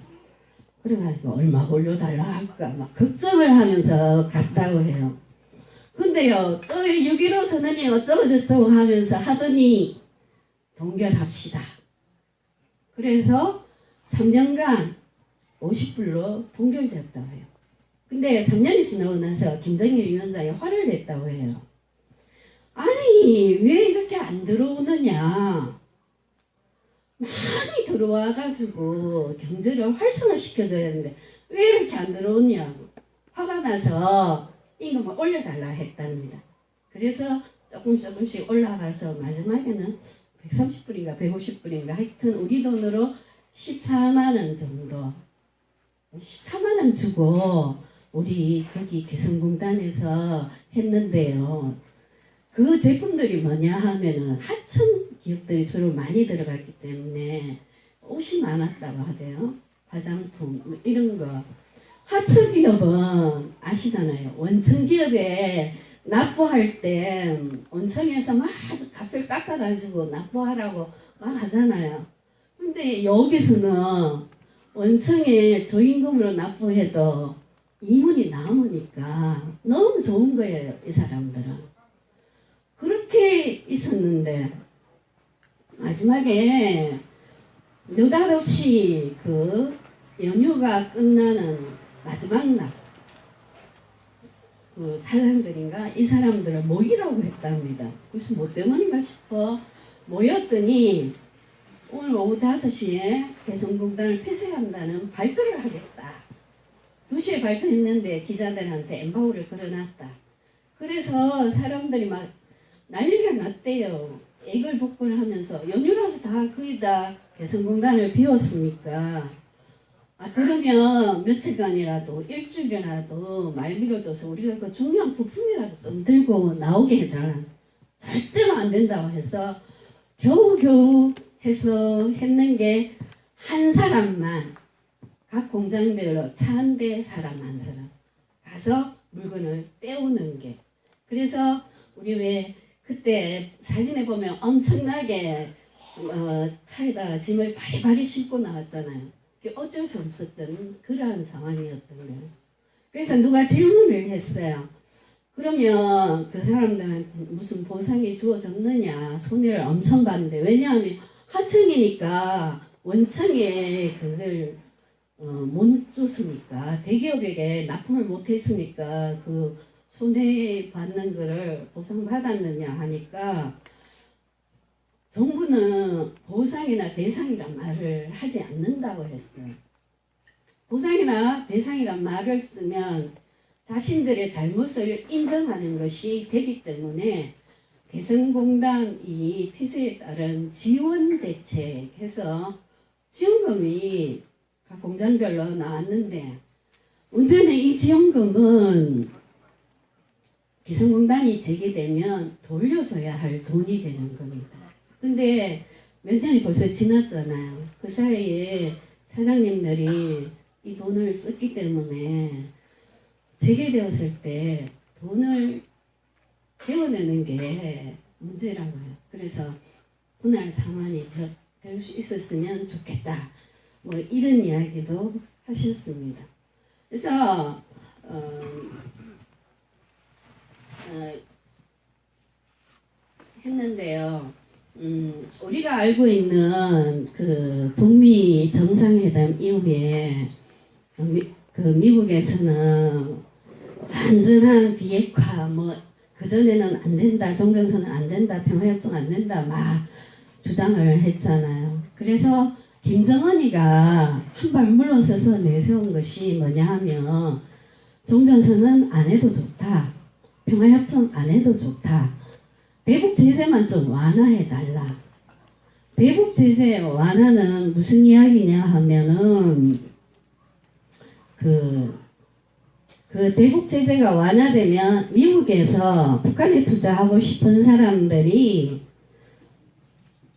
그래가지고 얼마 올려달라 할까 막 걱정을 하면서 갔다고 해요. 근데요, 또 6.15 선언이 어쩌고저쩌고 하면서 하더니 동결합시다. 그래서 3년간 50불로 동결됐다고 해요. 근데 3년이 지나고 나서 김정일 위원장이 화를 냈다고 해요. 아니 왜 이렇게 안 들어오느냐. 많이 들어와가지고 경제를 활성화시켜줘야 하는데 왜 이렇게 안 들어오냐고 화가 나서 임금을 올려달라 했답니다. 그래서 조금씩 올라가서 마지막에는 130불인가 150불인가 하여튼 우리 돈으로 14만원 정도 14만원 주고 우리 거기 개성공단에서 했는데요. 그 제품들이 뭐냐 하면은 하청 기업들이 주로 많이 들어갔기 때문에 옷이 많았다고 하대요. 화장품 뭐 이런 거. 하청 기업은 아시잖아요. 원청 기업에 납부할 때 원청에서 막 값을 깎아가지고 납부하라고 막 하잖아요. 근데 여기서는 원청에 저임금으로 납부해도 이문이 남으니까 너무 좋은 거예요. 이 사람들은. 그렇게 있었는데 마지막에 느닷없이 그 연휴가 끝나는 마지막 날 그 사람들인가 이 사람들을 모이라고 했답니다. 그래서 뭐 때문인가 싶어 모였더니 오늘 오후 5시에 개성공단을 폐쇄한다는 발표를 하겠다. 2시에 발표했는데 기자들한테 엠바고를 걸어놨다. 그래서 사람들이 막 난리가 났대요. 애걸복걸을 하면서 연휴라서 다 거의 다 개성공단을 비웠으니까 그러면 며칠간이라도 일주일이라도 말 밀어줘서 우리가 그 중요한 부품이라도 좀 들고 나오게 해달라. 절대로 안 된다고 해서 겨우겨우 해서 했는 게 한 사람만 각 공장별로 차 한 대 사람 한 사람 가서 물건을 떼우는 게 그래서 우리 왜 그때 사진에 보면 엄청나게 차에다 짐을 바리바리 싣고 나왔잖아요. 어쩔 수 없었던 그러한 상황이었던 거예요. 그래서 누가 질문을 했어요. 그러면 그 사람들한테 무슨 보상이 주어졌느냐 손해를 엄청 봤는데 왜냐하면 하청이니까 원청에 그걸 못 줬으니까 대기업에게 납품을 못했으니까 그 손해 받는 거를 보상받았느냐 하니까 정부는 보상이나 배상이란 말을 하지 않는다고 했어요. 보상이나 배상이란 말을 쓰면 자신들의 잘못을 인정하는 것이 되기 때문에 개성공단 이 폐쇄에 따른 지원 대책해서 지원금이 각 공장별로 나왔는데 문제는 이 지원금은 개성공단이 재개되면 돌려줘야 할 돈이 되는 겁니다. 근데 몇 년이 벌써 지났잖아요. 그 사이에 사장님들이 이 돈을 썼기 때문에 재개되었을 때 돈을 개워내는 게 문제라고요. 그래서 분할 상환이 될 수 있었으면 좋겠다. 뭐 이런 이야기도 하셨습니다. 그래서 했는데요. 우리가 알고 있는 그 북미 정상회담 이후에 그 미국에서는 완전한 비핵화 뭐 그전에는 안 된다 종전선언 안 된다 평화협정 안 된다 막 주장을 했잖아요. 그래서 김정은이가 한 발 물러서서 내세운 것이 뭐냐 하면 종전선언 안 해도 좋다. 평화협정 안 해도 좋다. 대북 제재만 좀 완화해달라. 대북 제재 완화는 무슨 이야기냐 하면은 그 대북 제재가 완화되면 미국에서 북한에 투자하고 싶은 사람들이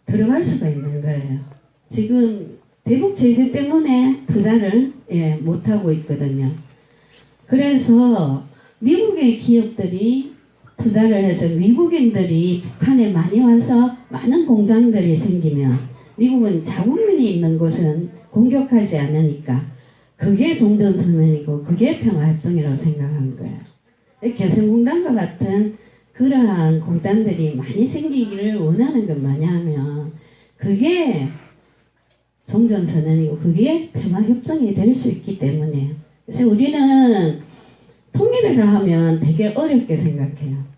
들어갈 수가 있는 거예요. 지금 대북 제재 때문에 투자를 못하고 있거든요. 그래서 미국의 기업들이 투자를 해서 미국인들이 북한에 많이 와서 많은 공장들이 생기면 미국은 자국민이 있는 곳은 공격하지 않으니까 그게 종전선언이고 그게 평화협정이라고 생각한 거예요. 개성공단과 같은 그러한 공단들이 많이 생기기를 원하는 건 뭐냐면 그게 종전선언이고 그게 평화협정이 될 수 있기 때문이에요. 그래서 우리는 통일을 하면 되게 어렵게 생각해요.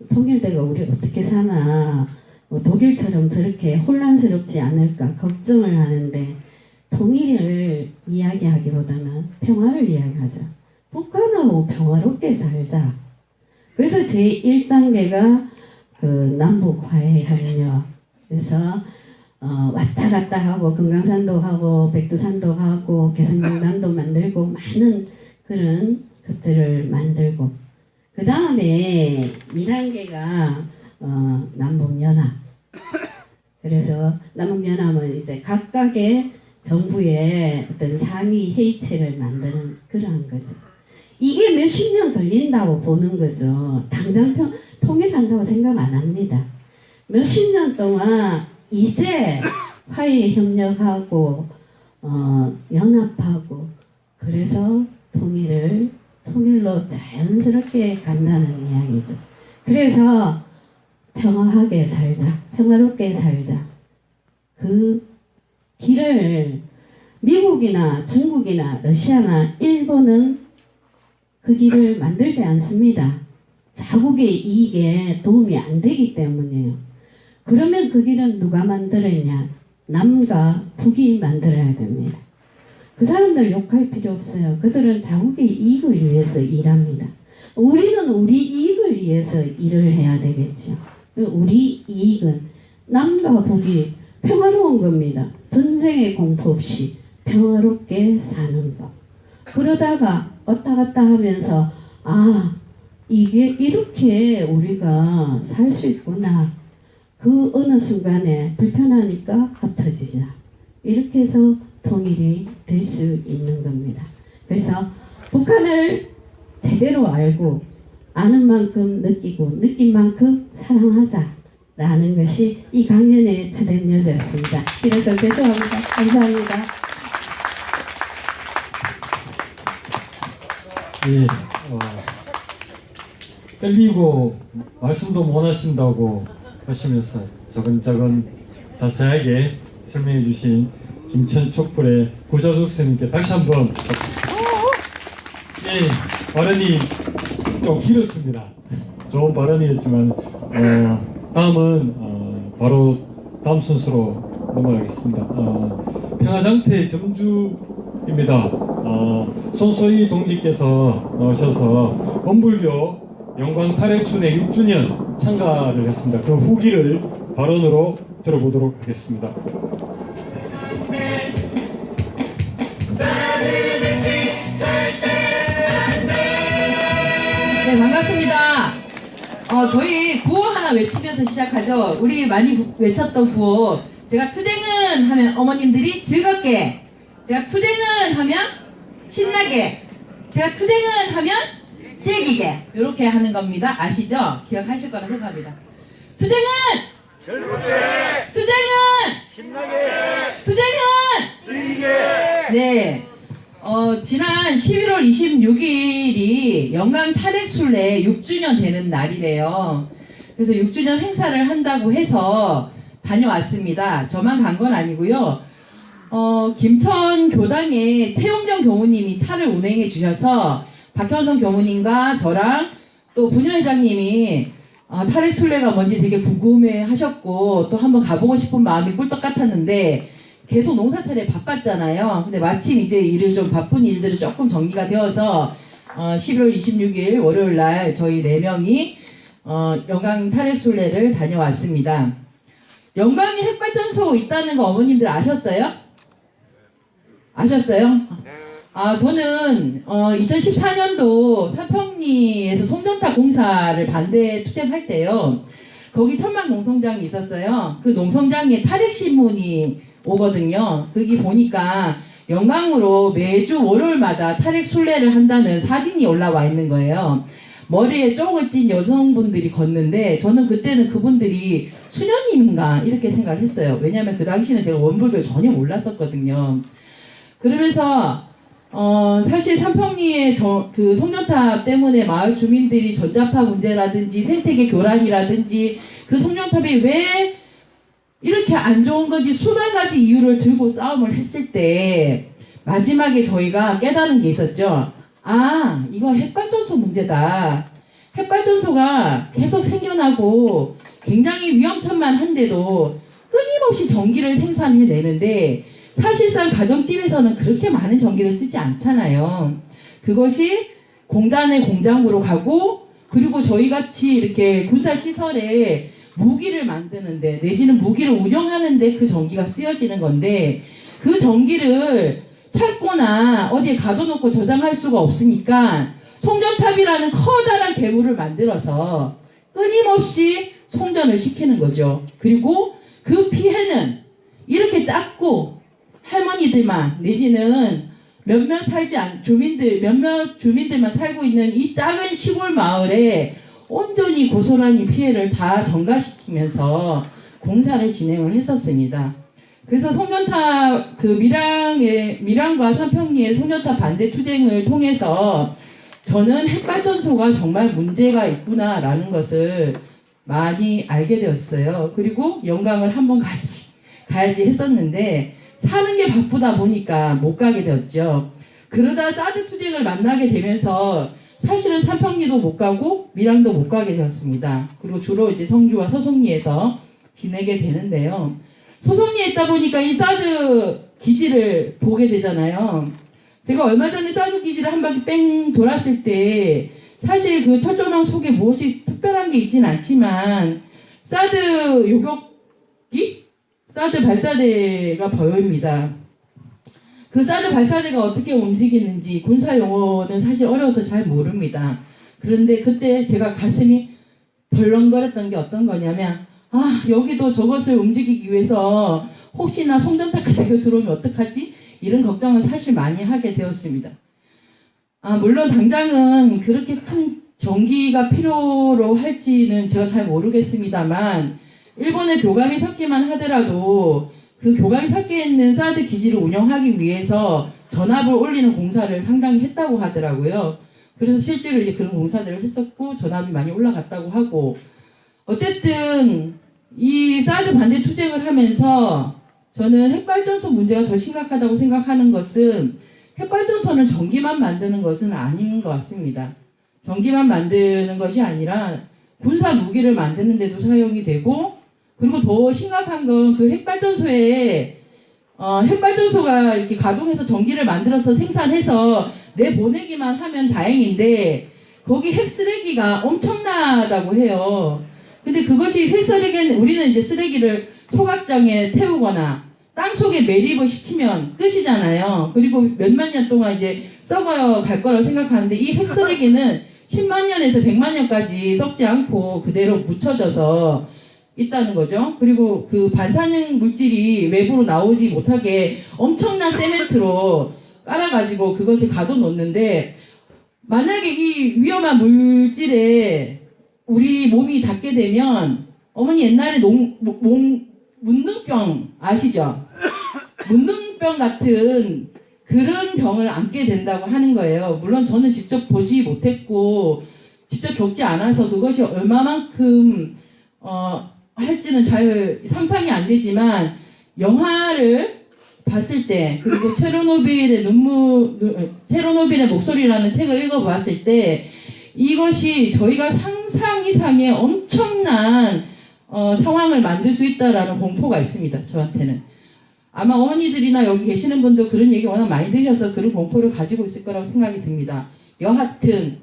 통일되고 우리 어떻게 사나 독일처럼 저렇게 혼란스럽지 않을까 걱정을 하는데 통일을 이야기하기보다는 평화를 이야기하자. 북한하고 평화롭게 살자. 그래서 제1단계가 그 남북 화해 협력. 그래서 왔다 갔다 하고 금강산도 하고 백두산도 하고 개성공단도 만들고 많은 그런 것들을 만들고 그 다음에 2단계가 남북연합. 그래서 남북연합은 이제 각각의 정부의 어떤 상위 회의체를 만드는 그러한 거죠. 이게 몇십 년 걸린다고 보는 거죠. 당장 통일한다고 생각 안 합니다. 몇십 년 동안 이제 화해 협력하고 연합하고 그래서 통일로 자연스럽게 간다는 이야기죠. 그래서 평화하게 살자, 평화롭게 살자. 그 길을 미국이나 중국이나 러시아나 일본은 그 길을 만들지 않습니다. 자국의 이익에 도움이 안 되기 때문이에요. 그러면 그 길은 누가 만들었냐? 남과 북이 만들어야 됩니다. 그 사람들 욕할 필요 없어요. 그들은 자국의 이익을 위해서 일합니다. 우리는 우리 이익을 위해서 일을 해야 되겠죠. 우리 이익은 남과 북이 평화로운 겁니다. 전쟁의 공포 없이 평화롭게 사는 법. 그러다가 왔다 갔다 하면서 이게 이렇게 우리가 살 수 있구나. 그 어느 순간에 불편하니까 합쳐지자. 이렇게 해서 통일이 될 수 있는 겁니다. 그래서 북한을 제대로 알고 아는 만큼 느끼고 느낀 만큼 사랑하자라는 것이 이 강연의 주된 요지였습니다. 그래서 죄송합니다. 감사합니다. 예, 떨리고 말씀도 못 하신다고 하시면서 저근저근 자세하게 설명해 주신 김천 촛불의 구자숙 스님께 다시 한번 예, 발언이 좀 길었습니다. 좋은 발언이었지만 다음은 바로 다음 순서로 넘어가겠습니다. 평화장태 정주입니다. 손소희 동지께서 나오셔서 원불교 영광탈핵순회 6주년 참가를 했습니다. 그 후기를 발언으로 들어보도록 하겠습니다. 네, 반갑습니다. 저희 구호 하나 외치면서 시작하죠. 우리 많이 외쳤던 구호. 제가 투쟁은 하면 어머님들이 즐겁게, 제가 투쟁은 하면 신나게, 제가 투쟁은 하면 즐기게, 이렇게 하는 겁니다. 아시죠? 기억하실 거라 생각합니다. 투쟁은 즐겁게, 투쟁은 신나게, 투쟁은 즐기게. 네. 지난 11월 26일이 영광탈핵순회 6주년 되는 날이래요. 그래서 6주년 행사를 한다고 해서 다녀왔습니다. 저만 간 건 아니고요. 김천 교당에 최용정 교무님이 차를 운행해 주셔서 박현성 교무님과 저랑 또 부녀회장님이 탈핵순례가 뭔지 되게 궁금해 하셨고 또 한번 가보고 싶은 마음이 꿀떡 같았는데 계속 농사철에 바빴잖아요. 근데 마침 이제 바쁜 일들이 조금 정리가 되어서 11월 26일 월요일 날 저희 4명이 영광 탈핵순례를 다녀왔습니다. 영광에 핵발전소 있다는 거 어머님들 아셨어요? 아셨어요? 저는 2014년도 삼평리에서 송전탑 공사를 반대 투쟁할 때요. 거기 천막 농성장이 있었어요. 그 농성장에 탈핵신문이 오거든요. 거기 보니까 영광으로 매주 월요일마다 탈핵순례를 한다는 사진이 올라와 있는 거예요. 머리에 쪽을 찐 여성분들이 걷는데 저는 그때는 그분들이 수녀님인가 이렇게 생각을 했어요. 왜냐하면 그 당시는 제가 원불교를 전혀 몰랐었거든요. 그러면서 사실 삼평리의 그 송전탑 때문에 마을 주민들이 전자파 문제라든지 생태계 교란이라든지 그 송전탑이 왜 이렇게 안 좋은 건지 수만 가지 이유를 들고 싸움을 했을 때 마지막에 저희가 깨달은 게 있었죠. 이거 핵발전소 문제다. 핵발전소가 계속 생겨나고 굉장히 위험천만한데도 끊임없이 전기를 생산해내는데 사실상 가정집에서는 그렇게 많은 전기를 쓰지 않잖아요. 그것이 공단의 공장으로 가고 그리고 저희같이 이렇게 군사시설에 무기를 만드는데 내지는 무기를 운영하는데 그 전기가 쓰여지는 건데 그 전기를 찾거나 어디에 가둬놓고 저장할 수가 없으니까 송전탑이라는 커다란 괴물을 만들어서 끊임없이 송전을 시키는 거죠. 그리고 그 피해는 이렇게 작고 할머니들만 내지는 몇몇 주민들만 살고 있는 이 작은 시골 마을에 온전히 고스란히 피해를 다 전가시키면서 공사를 진행을 했었습니다. 그래서 송전탑 밀양과 삼평리의 송전탑 반대 투쟁을 통해서 저는 핵발전소가 정말 문제가 있구나라는 것을 많이 알게 되었어요. 그리고 영광을 한번 가야지 했었는데 사는 게 바쁘다 보니까 못 가게 되었죠. 그러다 사드 투쟁을 만나게 되면서 사실은 삼평리도 못 가고 밀양도 못 가게 되었습니다. 그리고 주로 이제 성주와 서송리에서 지내게 되는데요. 서송리에 있다 보니까 이 사드 기지를 보게 되잖아요. 제가 얼마 전에 사드 기지를 한 바퀴 뺑 돌았을 때 사실 그 철조망 속에 무엇이 특별한 게 있진 않지만 사드 요격기? 사드 발사대가 보입니다. 그 사드 발사대가 어떻게 움직이는지 군사 용어는 사실 어려워서 잘 모릅니다. 그런데 그때 제가 가슴이 벌렁거렸던 게 어떤 거냐면 여기도 저것을 움직이기 위해서 혹시나 송전탑 같은 거 들어오면 어떡하지? 이런 걱정을 사실 많이 하게 되었습니다. 물론 당장은 그렇게 큰 전기가 필요로 할지는 제가 잘 모르겠습니다만 일본의 교감이 섞기만 하더라도 그 교감이 섞여 있는 사드 기지를 운영하기 위해서 전압을 올리는 공사를 상당히 했다고 하더라고요. 그래서 실제로 이제 그런 공사들을 했었고 전압이 많이 올라갔다고 하고 어쨌든 이 사드 반대 투쟁을 하면서 저는 핵발전소 문제가 더 심각하다고 생각하는 것은 핵발전소는 전기만 만드는 것은 아닌 것 같습니다. 전기만 만드는 것이 아니라 군사 무기를 만드는 데도 사용이 되고 그리고 더 심각한 건 그 핵발전소에 핵발전소가 이렇게 가동해서 전기를 만들어서 생산해서 내보내기만 하면 다행인데 거기 핵쓰레기가 엄청나다고 해요. 근데 그것이 핵쓰레기는 우리는 이제 쓰레기를 소각장에 태우거나 땅속에 매립을 시키면 끝이잖아요. 그리고 몇만 년 동안 이제 썩어갈 거라고 생각하는데 이 핵쓰레기는 10만 년에서 100만 년까지 썩지 않고 그대로 묻혀져서 있다는 거죠. 그리고 그 반사능 물질이 외부로 나오지 못하게 엄청난 세멘트로 깔아가지고 그것을 가둬놓는데 만약에 이 위험한 물질에 우리 몸이 닿게 되면 어머니 옛날에 문둥병 아시죠? 문둥병 같은 그런 병을 안게 된다고 하는 거예요. 물론 저는 직접 보지 못했고 직접 겪지 않아서 그것이 얼마만큼 할지는 잘 상상이 안 되지만 영화를 봤을 때 그리고 체르노빌의 목소리라는 책을 읽어봤을 때 이것이 저희가 상상 이상의 엄청난 상황을 만들 수 있다라는 공포가 있습니다. 저한테는. 아마 어머니들이나 여기 계시는 분도 그런 얘기 워낙 많이 들으셔서 그런 공포를 가지고 있을 거라고 생각이 듭니다. 여하튼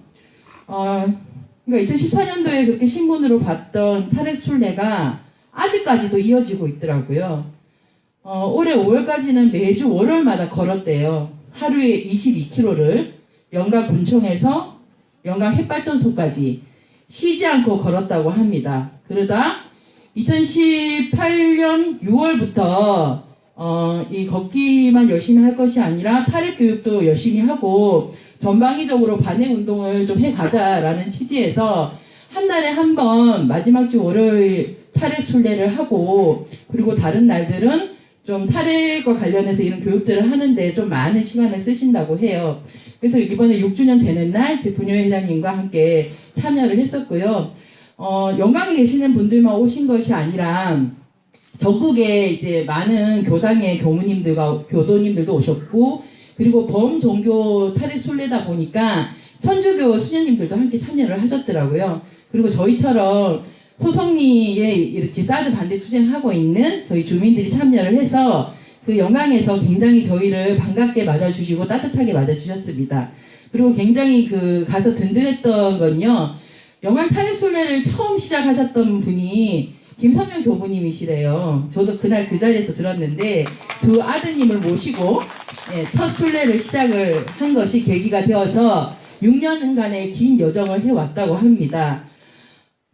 그러니까 2014년도에 그렇게 신문으로 봤던 탈핵 순례가 아직까지도 이어지고 있더라고요. 올해 5월까지는 매주 월요일마다 걸었대요. 하루에 22km를 영광 군청에서 영광 핵발전소까지 쉬지 않고 걸었다고 합니다. 그러다 2018년 6월부터 이 걷기만 열심히 할 것이 아니라 탈핵 교육도 열심히 하고 전방위적으로 반핵 운동을 좀 해가자라는 취지에서 한 달에 한 번 마지막 주 월요일 탈핵 순례를 하고 그리고 다른 날들은 좀 탈핵과 관련해서 이런 교육들을 하는데 좀 많은 시간을 쓰신다고 해요. 그래서 이번에 6주년 되는 날 제 부녀 회장님과 함께 참여를 했었고요. 영광에 계시는 분들만 오신 것이 아니라 전국에 이제 많은 교당의 교도님들도 오셨고 그리고 범종교 탈핵 순례다 보니까 천주교 수녀님들도 함께 참여를 하셨더라고요. 그리고 저희처럼 소송리에 이렇게 사드 반대 투쟁하고 있는 저희 주민들이 참여를 해서 그 영광에서 굉장히 저희를 반갑게 맞아주시고 따뜻하게 맞아주셨습니다. 그리고 굉장히 가서 든든했던 건요. 영광 탈핵 순례를 처음 시작하셨던 분이 김선명 교부님이시래요. 저도 그날 그 자리에서 들었는데 두 아드님을 모시고 첫 순례를 시작을 한 것이 계기가 되어서 6년간의 긴 여정을 해왔다고 합니다.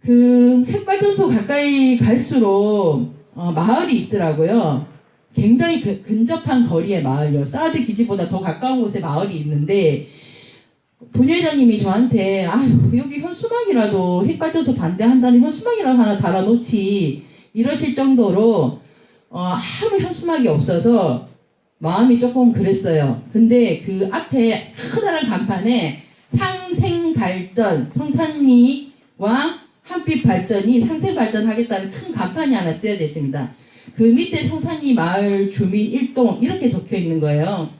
그 핵발전소 가까이 갈수록 마을이 있더라고요. 굉장히 근접한 거리의 마을이요. 사드 기지보다 더 가까운 곳에 마을이 있는데 부회장님이 저한테 여기 현수막이라도 핵발전소 반대한다는 현수막이라도 하나 달아놓지 이러실 정도로 아무 현수막이 없어서 마음이 조금 그랬어요. 근데 그 앞에 커다란 간판에 상생발전, 성산리와 한빛 발전이 상생발전하겠다는 큰 간판이 하나 쓰여져 있습니다. 그 밑에 성산리 마을 주민 1동 이렇게 적혀 있는 거예요.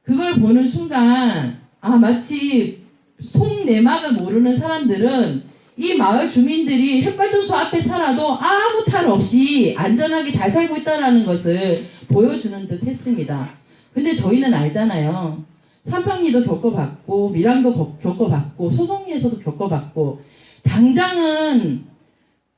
그걸 보는 순간 마치 속내막을 모르는 사람들은 이 마을 주민들이 핵발전소 앞에 살아도 아무 탈 없이 안전하게 잘 살고 있다는 것을 보여주는 듯 했습니다. 근데 저희는 알잖아요. 삼팡리도 겪어봤고 밀양도 겪어봤고 소송리에서도 겪어봤고 당장은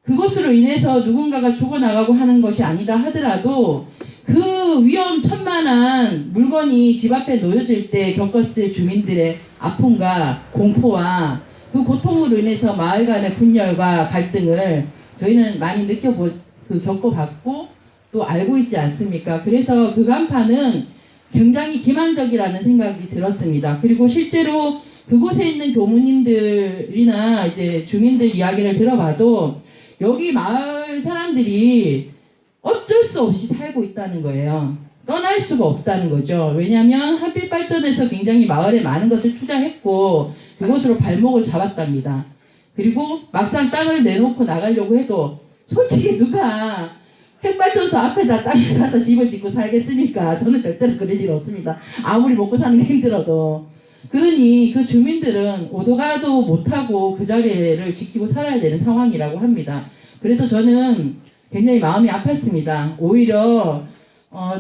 그것으로 인해서 누군가가 죽어나가고 하는 것이 아니다 하더라도 그 위험천만한 물건이 집 앞에 놓여질 때 겪었을 주민들의 아픔과 공포와 그 고통으로 인해서 마을 간의 분열과 갈등을 저희는 많이 겪어봤고 또 알고 있지 않습니까? 그래서 그 간판은 굉장히 기만적이라는 생각이 들었습니다. 그리고 실제로 그곳에 있는 교무님들이나 이제 주민들 이야기를 들어봐도 여기 마을 사람들이 어쩔 수 없이 살고 있다는 거예요. 떠날 수가 없다는 거죠. 왜냐하면 한빛발전에서 굉장히 마을에 많은 것을 투자했고 그곳으로 발목을 잡았답니다. 그리고 막상 땅을 내놓고 나가려고 해도 솔직히 누가 핵발전소 앞에다 땅을 사서 집을 짓고 살겠습니까? 저는 절대로 그럴 일 없습니다. 아무리 먹고 사는 게 힘들어도. 그러니 그 주민들은 오도가도 못하고 그 자리를 지키고 살아야 되는 상황이라고 합니다. 그래서 저는 굉장히 마음이 아팠습니다. 오히려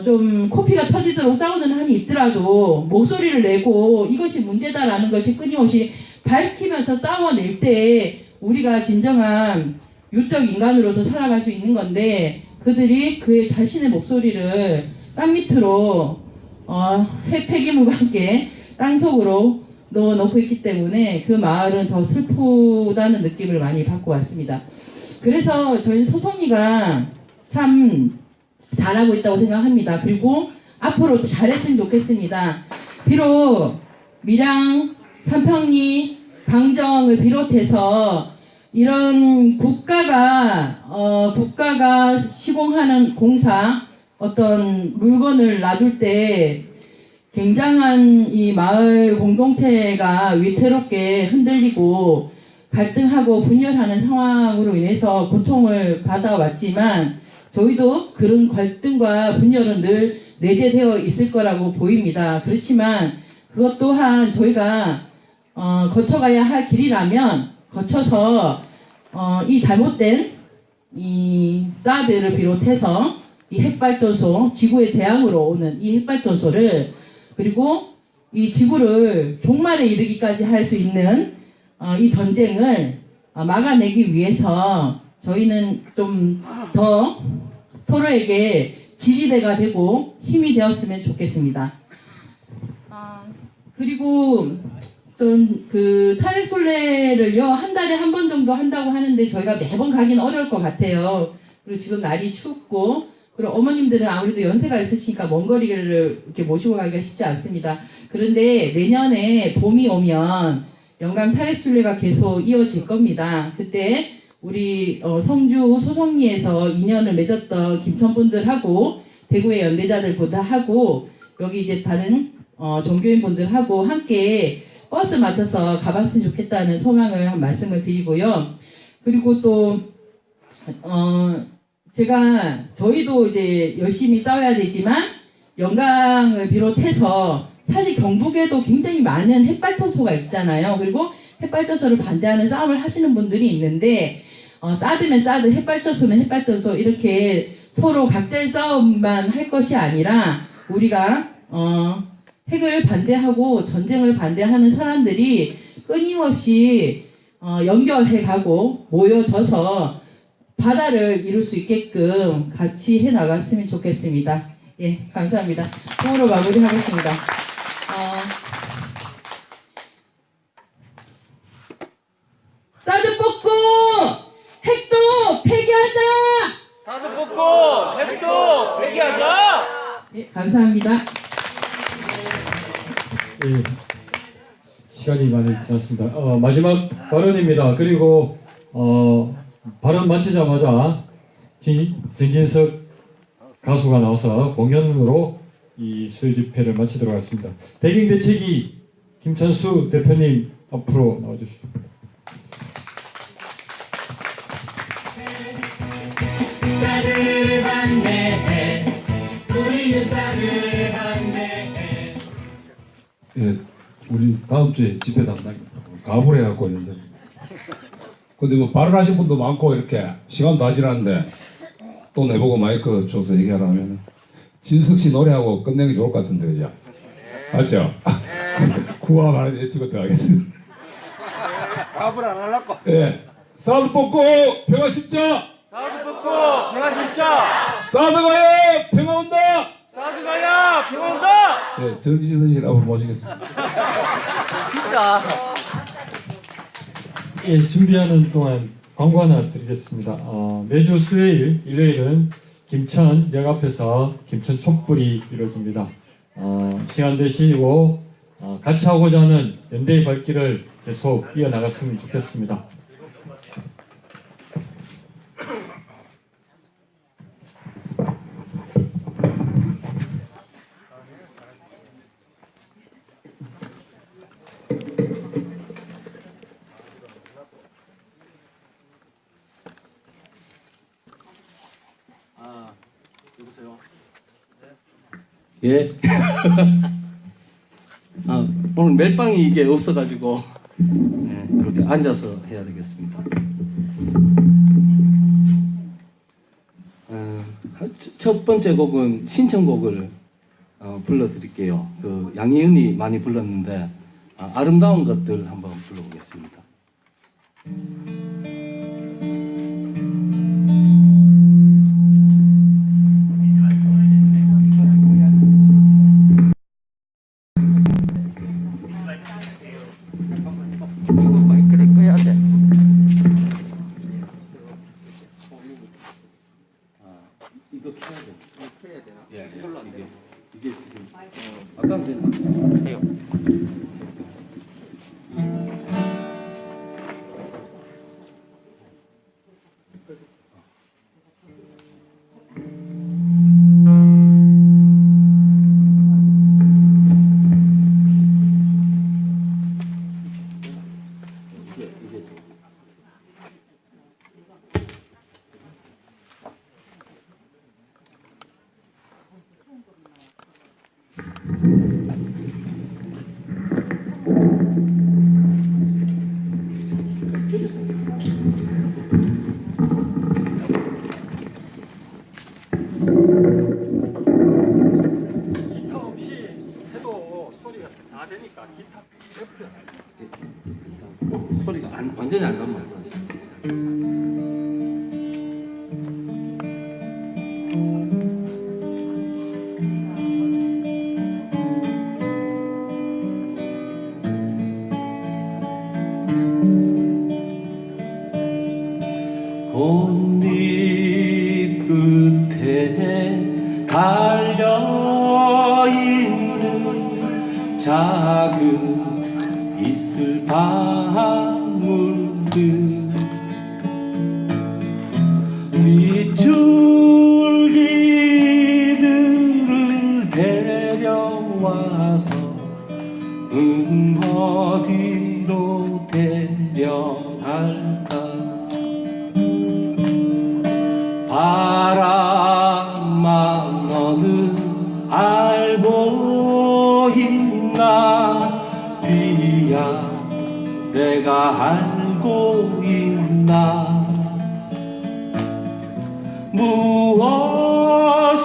좀 코피가 터지도록 싸우는 한이 있더라도 목소리를 내고 이것이 문제다라는 것이 끊임없이 밝히면서 싸워낼 때 우리가 진정한 유적 인간으로서 살아갈 수 있는 건데 그들이 그의 자신의 목소리를 땅 밑으로 핵 폐기물과 함께 땅속으로 넣어놓고 있기 때문에 그 마을은 더 슬프다는 느낌을 많이 받고 왔습니다. 그래서 저희 소송리가 참 잘하고 있다고 생각합니다. 그리고 앞으로 잘했으면 좋겠습니다. 비록 밀양, 삼팡리, 강정을 비롯해서 이런 국가가 시공하는 공사 어떤 물건을 놔둘 때 굉장한 이 마을 공동체가 위태롭게 흔들리고 갈등하고 분열하는 상황으로 인해서 고통을 받아왔지만 저희도 그런 갈등과 분열은 늘 내재되어 있을 거라고 보입니다. 그렇지만 그것 또한 저희가 거쳐가야 할 길이라면 거쳐서 이 잘못된 이 사드를 비롯해서 이 핵발전소, 지구의 재앙으로 오는 이 핵발전소를 그리고 이 지구를 종말에 이르기까지 할 수 있는 이 전쟁을 막아내기 위해서 저희는 좀 더 서로에게 지지대가 되고 힘이 되었으면 좋겠습니다. 그리고 좀 그 탄핵솔레를요 한 달에 한 번 정도 한다고 하는데 저희가 매번 가기는 어려울 것 같아요. 그리고 지금 날이 춥고 그리고 어머님들은 아무래도 연세가 있으시니까 먼 거리를 이렇게 모시고 가기가 쉽지 않습니다. 그런데 내년에 봄이 오면 영광 탄핵순례가 계속 이어질 겁니다. 그때 우리 성주 소성리에서 인연을 맺었던 김천분들하고 대구의 연대자들보다 하고 여기 이제 다른 종교인분들하고 함께 버스 맞춰서 가봤으면 좋겠다는 소망을 한 말씀을 드리고요. 그리고 또 저희도 이제 열심히 싸워야 되지만 영광을 비롯해서 사실 경북에도 굉장히 많은 핵발전소가 있잖아요. 그리고 핵발전소를 반대하는 싸움을 하시는 분들이 있는데 사드면 사드, 핵발전소면 핵발전소 이렇게 서로 각자의 싸움만 할 것이 아니라 우리가 핵을 반대하고 전쟁을 반대하는 사람들이 끊임없이 연결해가고 모여져서 바다를 이룰 수 있게끔 같이 해나갔으면 좋겠습니다. 예, 감사합니다. 통으로 마무리하겠습니다. 사드 뽑고 핵도 폐기하자! 사드 뽑고 핵도 폐기하자! 예, 감사합니다. 예, 시간이 많이 지났습니다. 마지막 발언입니다. 그리고 발언 마치자마자 정진석 가수가 나와서 공연으로 이 수요 집회를 마치도록 하겠습니다. 대경대책위 김천수 대표님 앞으로 나와주십시오. 사드를 반대해 우리는 사드를 반대해. 예, 우리 다음 주에 집회 담당입니다. 가불해 갖고 연설. 근데 뭐 발언하신 분도 많고 이렇게 시간도 아지않는데 또 내보고 마이크 줘서 얘기하라면 진석 씨 노래하고 끝내기 좋을 것 같은데 그죠? 맞죠? 구화 말에 찍었다 하겠습니다. 답을 안 하려고. 예, 사드 뽑고 평화 십자. 사드 뽑고 평화 십자! 사드 가야 평화 온다. 사드 가야 평화 온다! 예, 정진석 씨 앞으로 모시겠습니다. 진짜. 예, 준비하는 동안 광고 하나 드리겠습니다. 매주 수요일, 일요일은 김천역 앞에서 김천 촛불이 이루어집니다. 시간 되시고 같이 하고자 하는 연대의 발길을 계속 이어나갔으면 좋겠습니다. 여보세요? 예. 오늘 멜빵이 이게 없어가지고 이렇게 앉아서 해야 되겠습니다. 첫 번째 곡은 신청곡을 불러드릴게요. 그 양희은이 많이 불렀는데 아름다운 것들 한번 불러보겠습니다. 이거 켜야 돼. 켜야 되나? 예, 이걸로 안 돼. 이게 지금 아까 해요. 이게 소리가 완전히 안 나면 안 돼. 꽃잎 끝에 달려있는 작은 이슬 방울들 밑줄기들을 데려와서 어디로 데려갈까 바람아 너는 알고 있나 비야 내가 알고 있나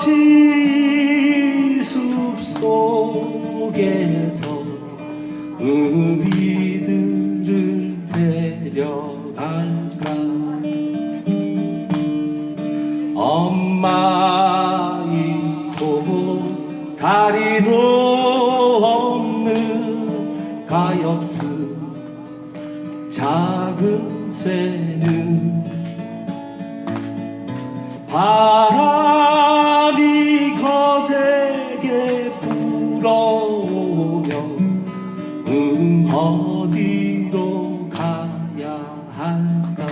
무엇이 숲속에서 우리들을 데려갈까 엄마 있고 다리도 없는 가엾은 작은 새는 바람이 거세게 불어오면 어디로 가야 할까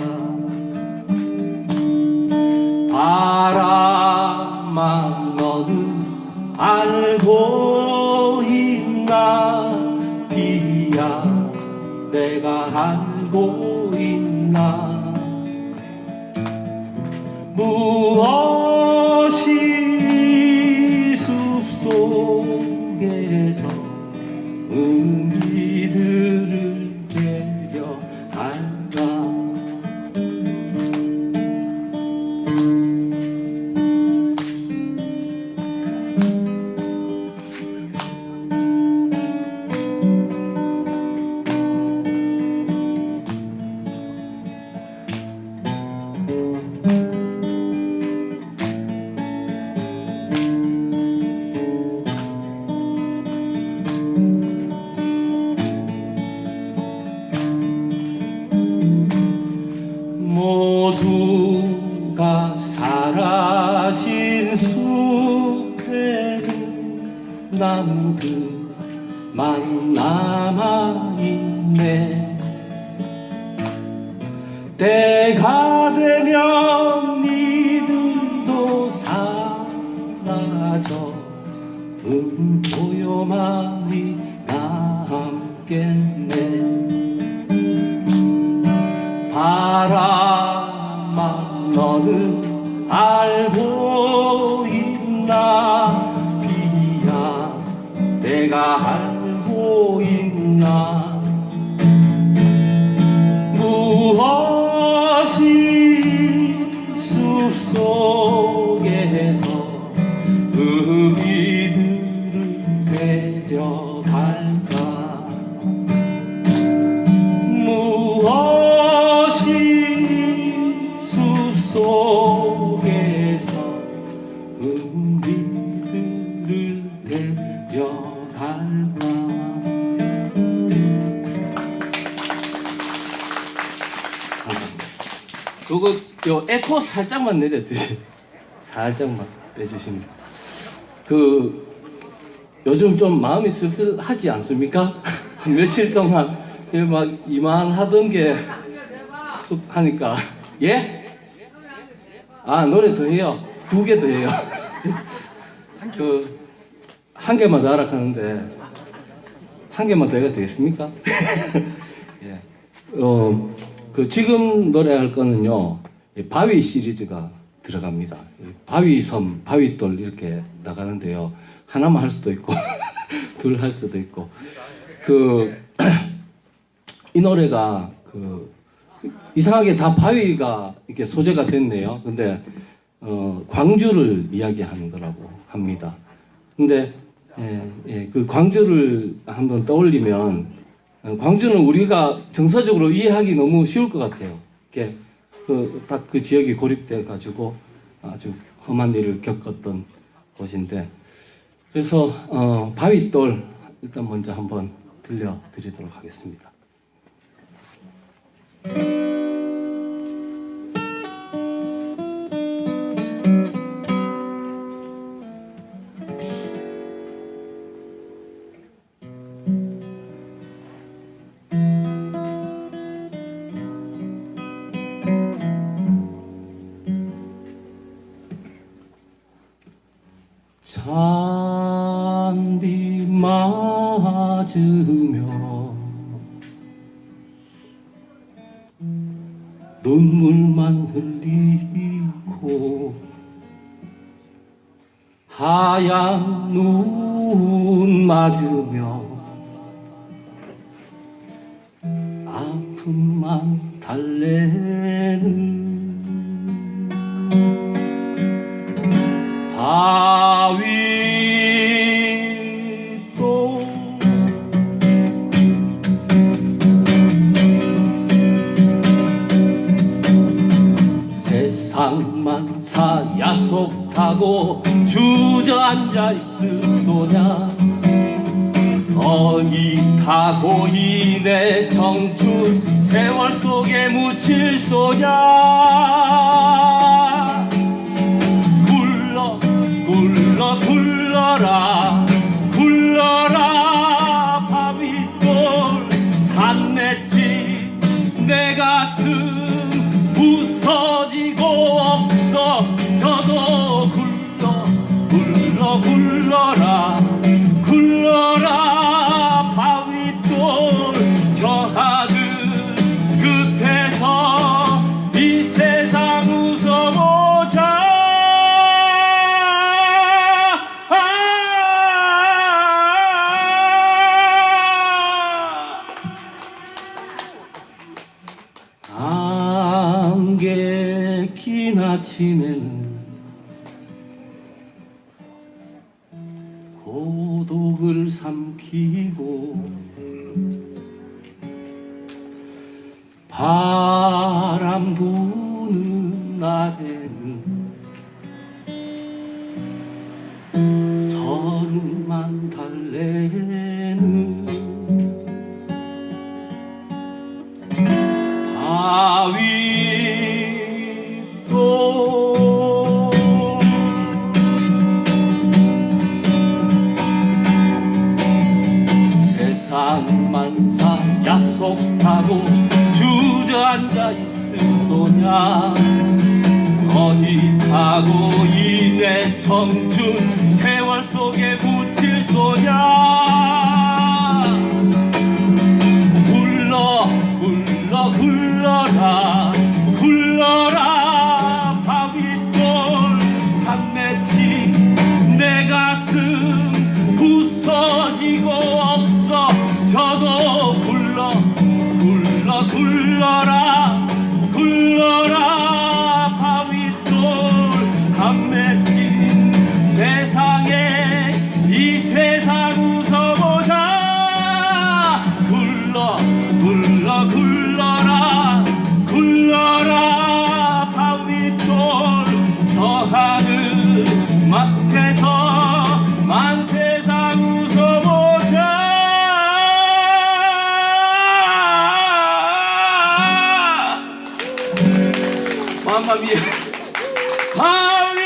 바람아 너는 알고 있나 비야 내가 알고 있나 무엇이 숲속에서 우리들을 데려갈까 모두가 사라진 숲에는 나무들만 남아있네 때가 되면 이들도 사라져 보여만이 남겠네 바람아 너는 알고 있나 비야 내가 알고 있나 무엇이 숲속에서 우리들을 데려갈까 속에서 우리들을 데려갈까 요거 요 에코 살짝만 내려주시면 살짝만 빼주시면 그 요즘 좀 마음이 쓸쓸하지 않습니까? 며칠 동안 막 이만하던 게 쑥 하니까 예? 아 노래 더 해요. 2개 더 해요. 그 한 개만 더 하락하는데 한 개만 더 해가 되겠습니까? 예. 그 지금 노래할 거는요 바위 시리즈가 들어갑니다. 바위섬, 바위돌 이렇게 나가는데요. 하나만 할 수도 있고 둘 할 수도 있고 이 노래가 이상하게 다 바위가 이렇게 소재가 됐네요. 근데 광주를 이야기하는 거라고 합니다. 근데 그 광주를 한번 떠올리면 광주는 우리가 정서적으로 이해하기 너무 쉬울 것 같아요. 이렇게 딱 그 지역이 고립돼 가지고 아주 험한 일을 겪었던 곳인데 그래서 바위돌 일단 먼저 한번 들려드리도록 하겠습니다. 잔디 맞으며 눈물만 흘리고 하얀 눈 맞으며 아픔만 달래는 바위돌 세상만사 야속하고 주저앉아 있을 소냐 어디 타고 이내 청춘 세월 속에 묻힐 소냐 굴러라 굴러라 바위돌 한 맺힌 내 가슴 부서지고 없어 저도 굴러라 바위돌 저 하늘 끝에서 이 세상 웃어보자 안개 긴 아침에는 고독을 삼키고 바람 부는 날에는 서름만 달래는 바위돌 세상만사 약속하고 주저앉아 있을 소냐 어디 타고 이내 청춘 세월 속에 묻힐 소냐 굴러라 바위돌 한 맺힌 내 가슴 부서지고 없어 저도 굴러라 바위돌 한 맺힌 세상에 이 세상 웃어보자 굴러라 바위돌 저 하늘 맡에서 만 세상 웃어보자 맘마미야 바위돌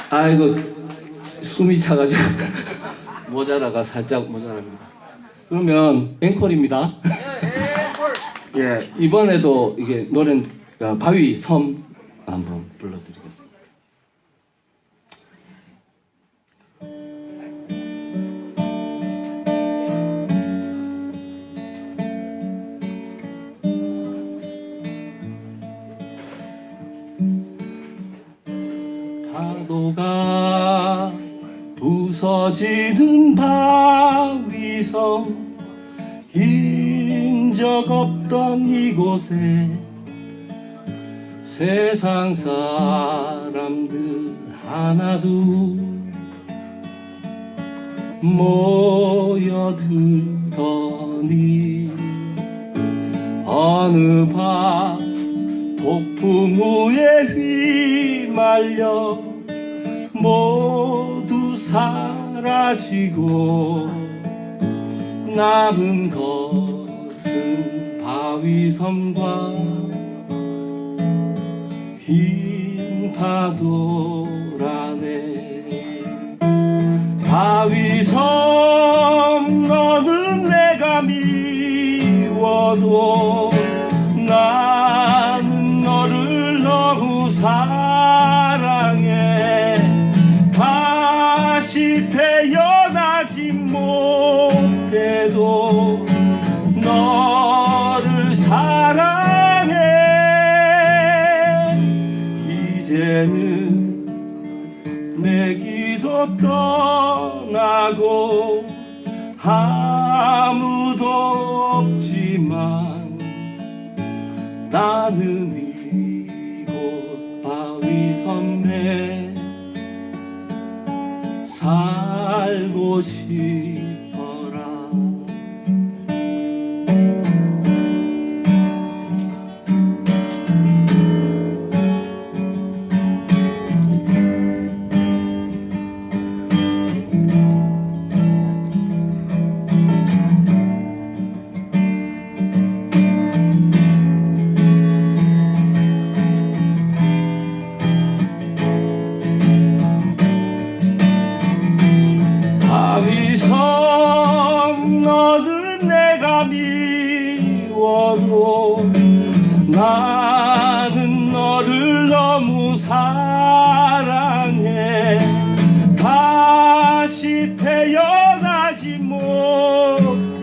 아이고 숨이 차가지고 모자라가 살짝 모자랍니다. 그러면 앵콜입니다. 예, 이번에도 이게 노래 바위 섬 한번 불러드리겠습니다. 파도가 부서지는 바위섬 힘 적 없던 이곳에 세상 사람들 하나둘 모여들더니 어느 밤 폭풍 후에 휘말려 모두 사라지고 남은 것은 바위섬과 흰 파도라네. 바위섬 너는 내가 미워도 나는 너를 너무 사랑해. 다시 태어나지 못해도 너를 사랑해. 이제는 내 기도 떠나고 아무도 없지만 나는 이곳 바위섬에 살고 싶어라. 바위섬 너는 내가 미워도 나는 너를 너무 사랑해. 다시 태어나지 못해도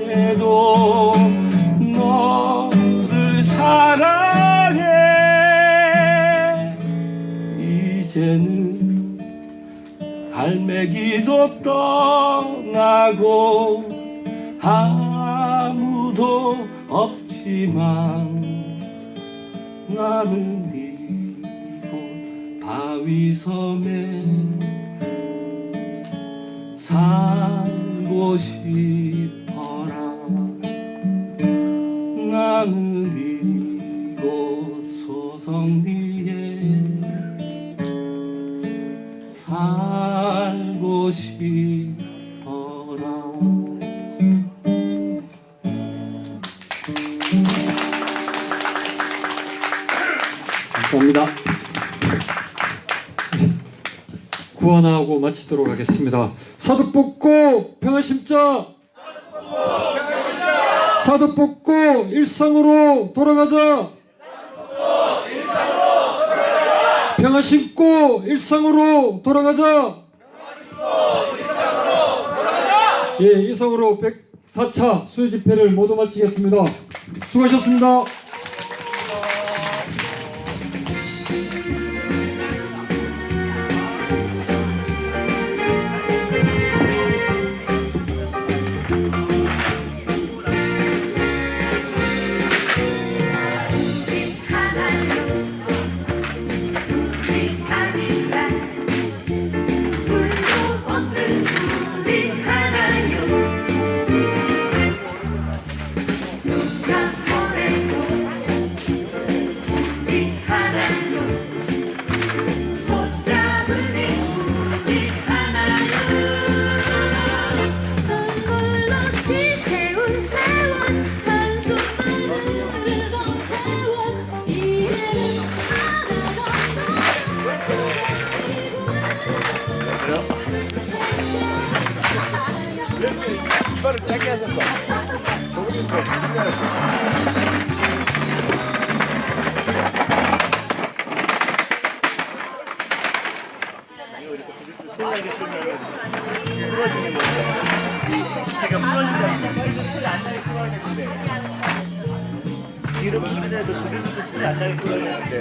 너를 사랑해. 이제는 갈매기도 떠나고 아무도 없지만 나는 이곳 바위섬에 살고 싶어라. 나는 이곳 소성리에 살고 싶어라. 감사합니다. 구하나하고 마치도록 하겠습니다. 사두 뽑고 평화 심자. 사두 뽑고 일상으로 돌아가자. 평화 심고 일상으로 돌아가자. 예, 이상으로 104차 수요 집회를 모두 마치겠습니다. 수고하셨습니다. 이빨을 짧게 하셨어. 조금 더 이름은 그래도 드리면서 소리 안 나게 끌어내는데.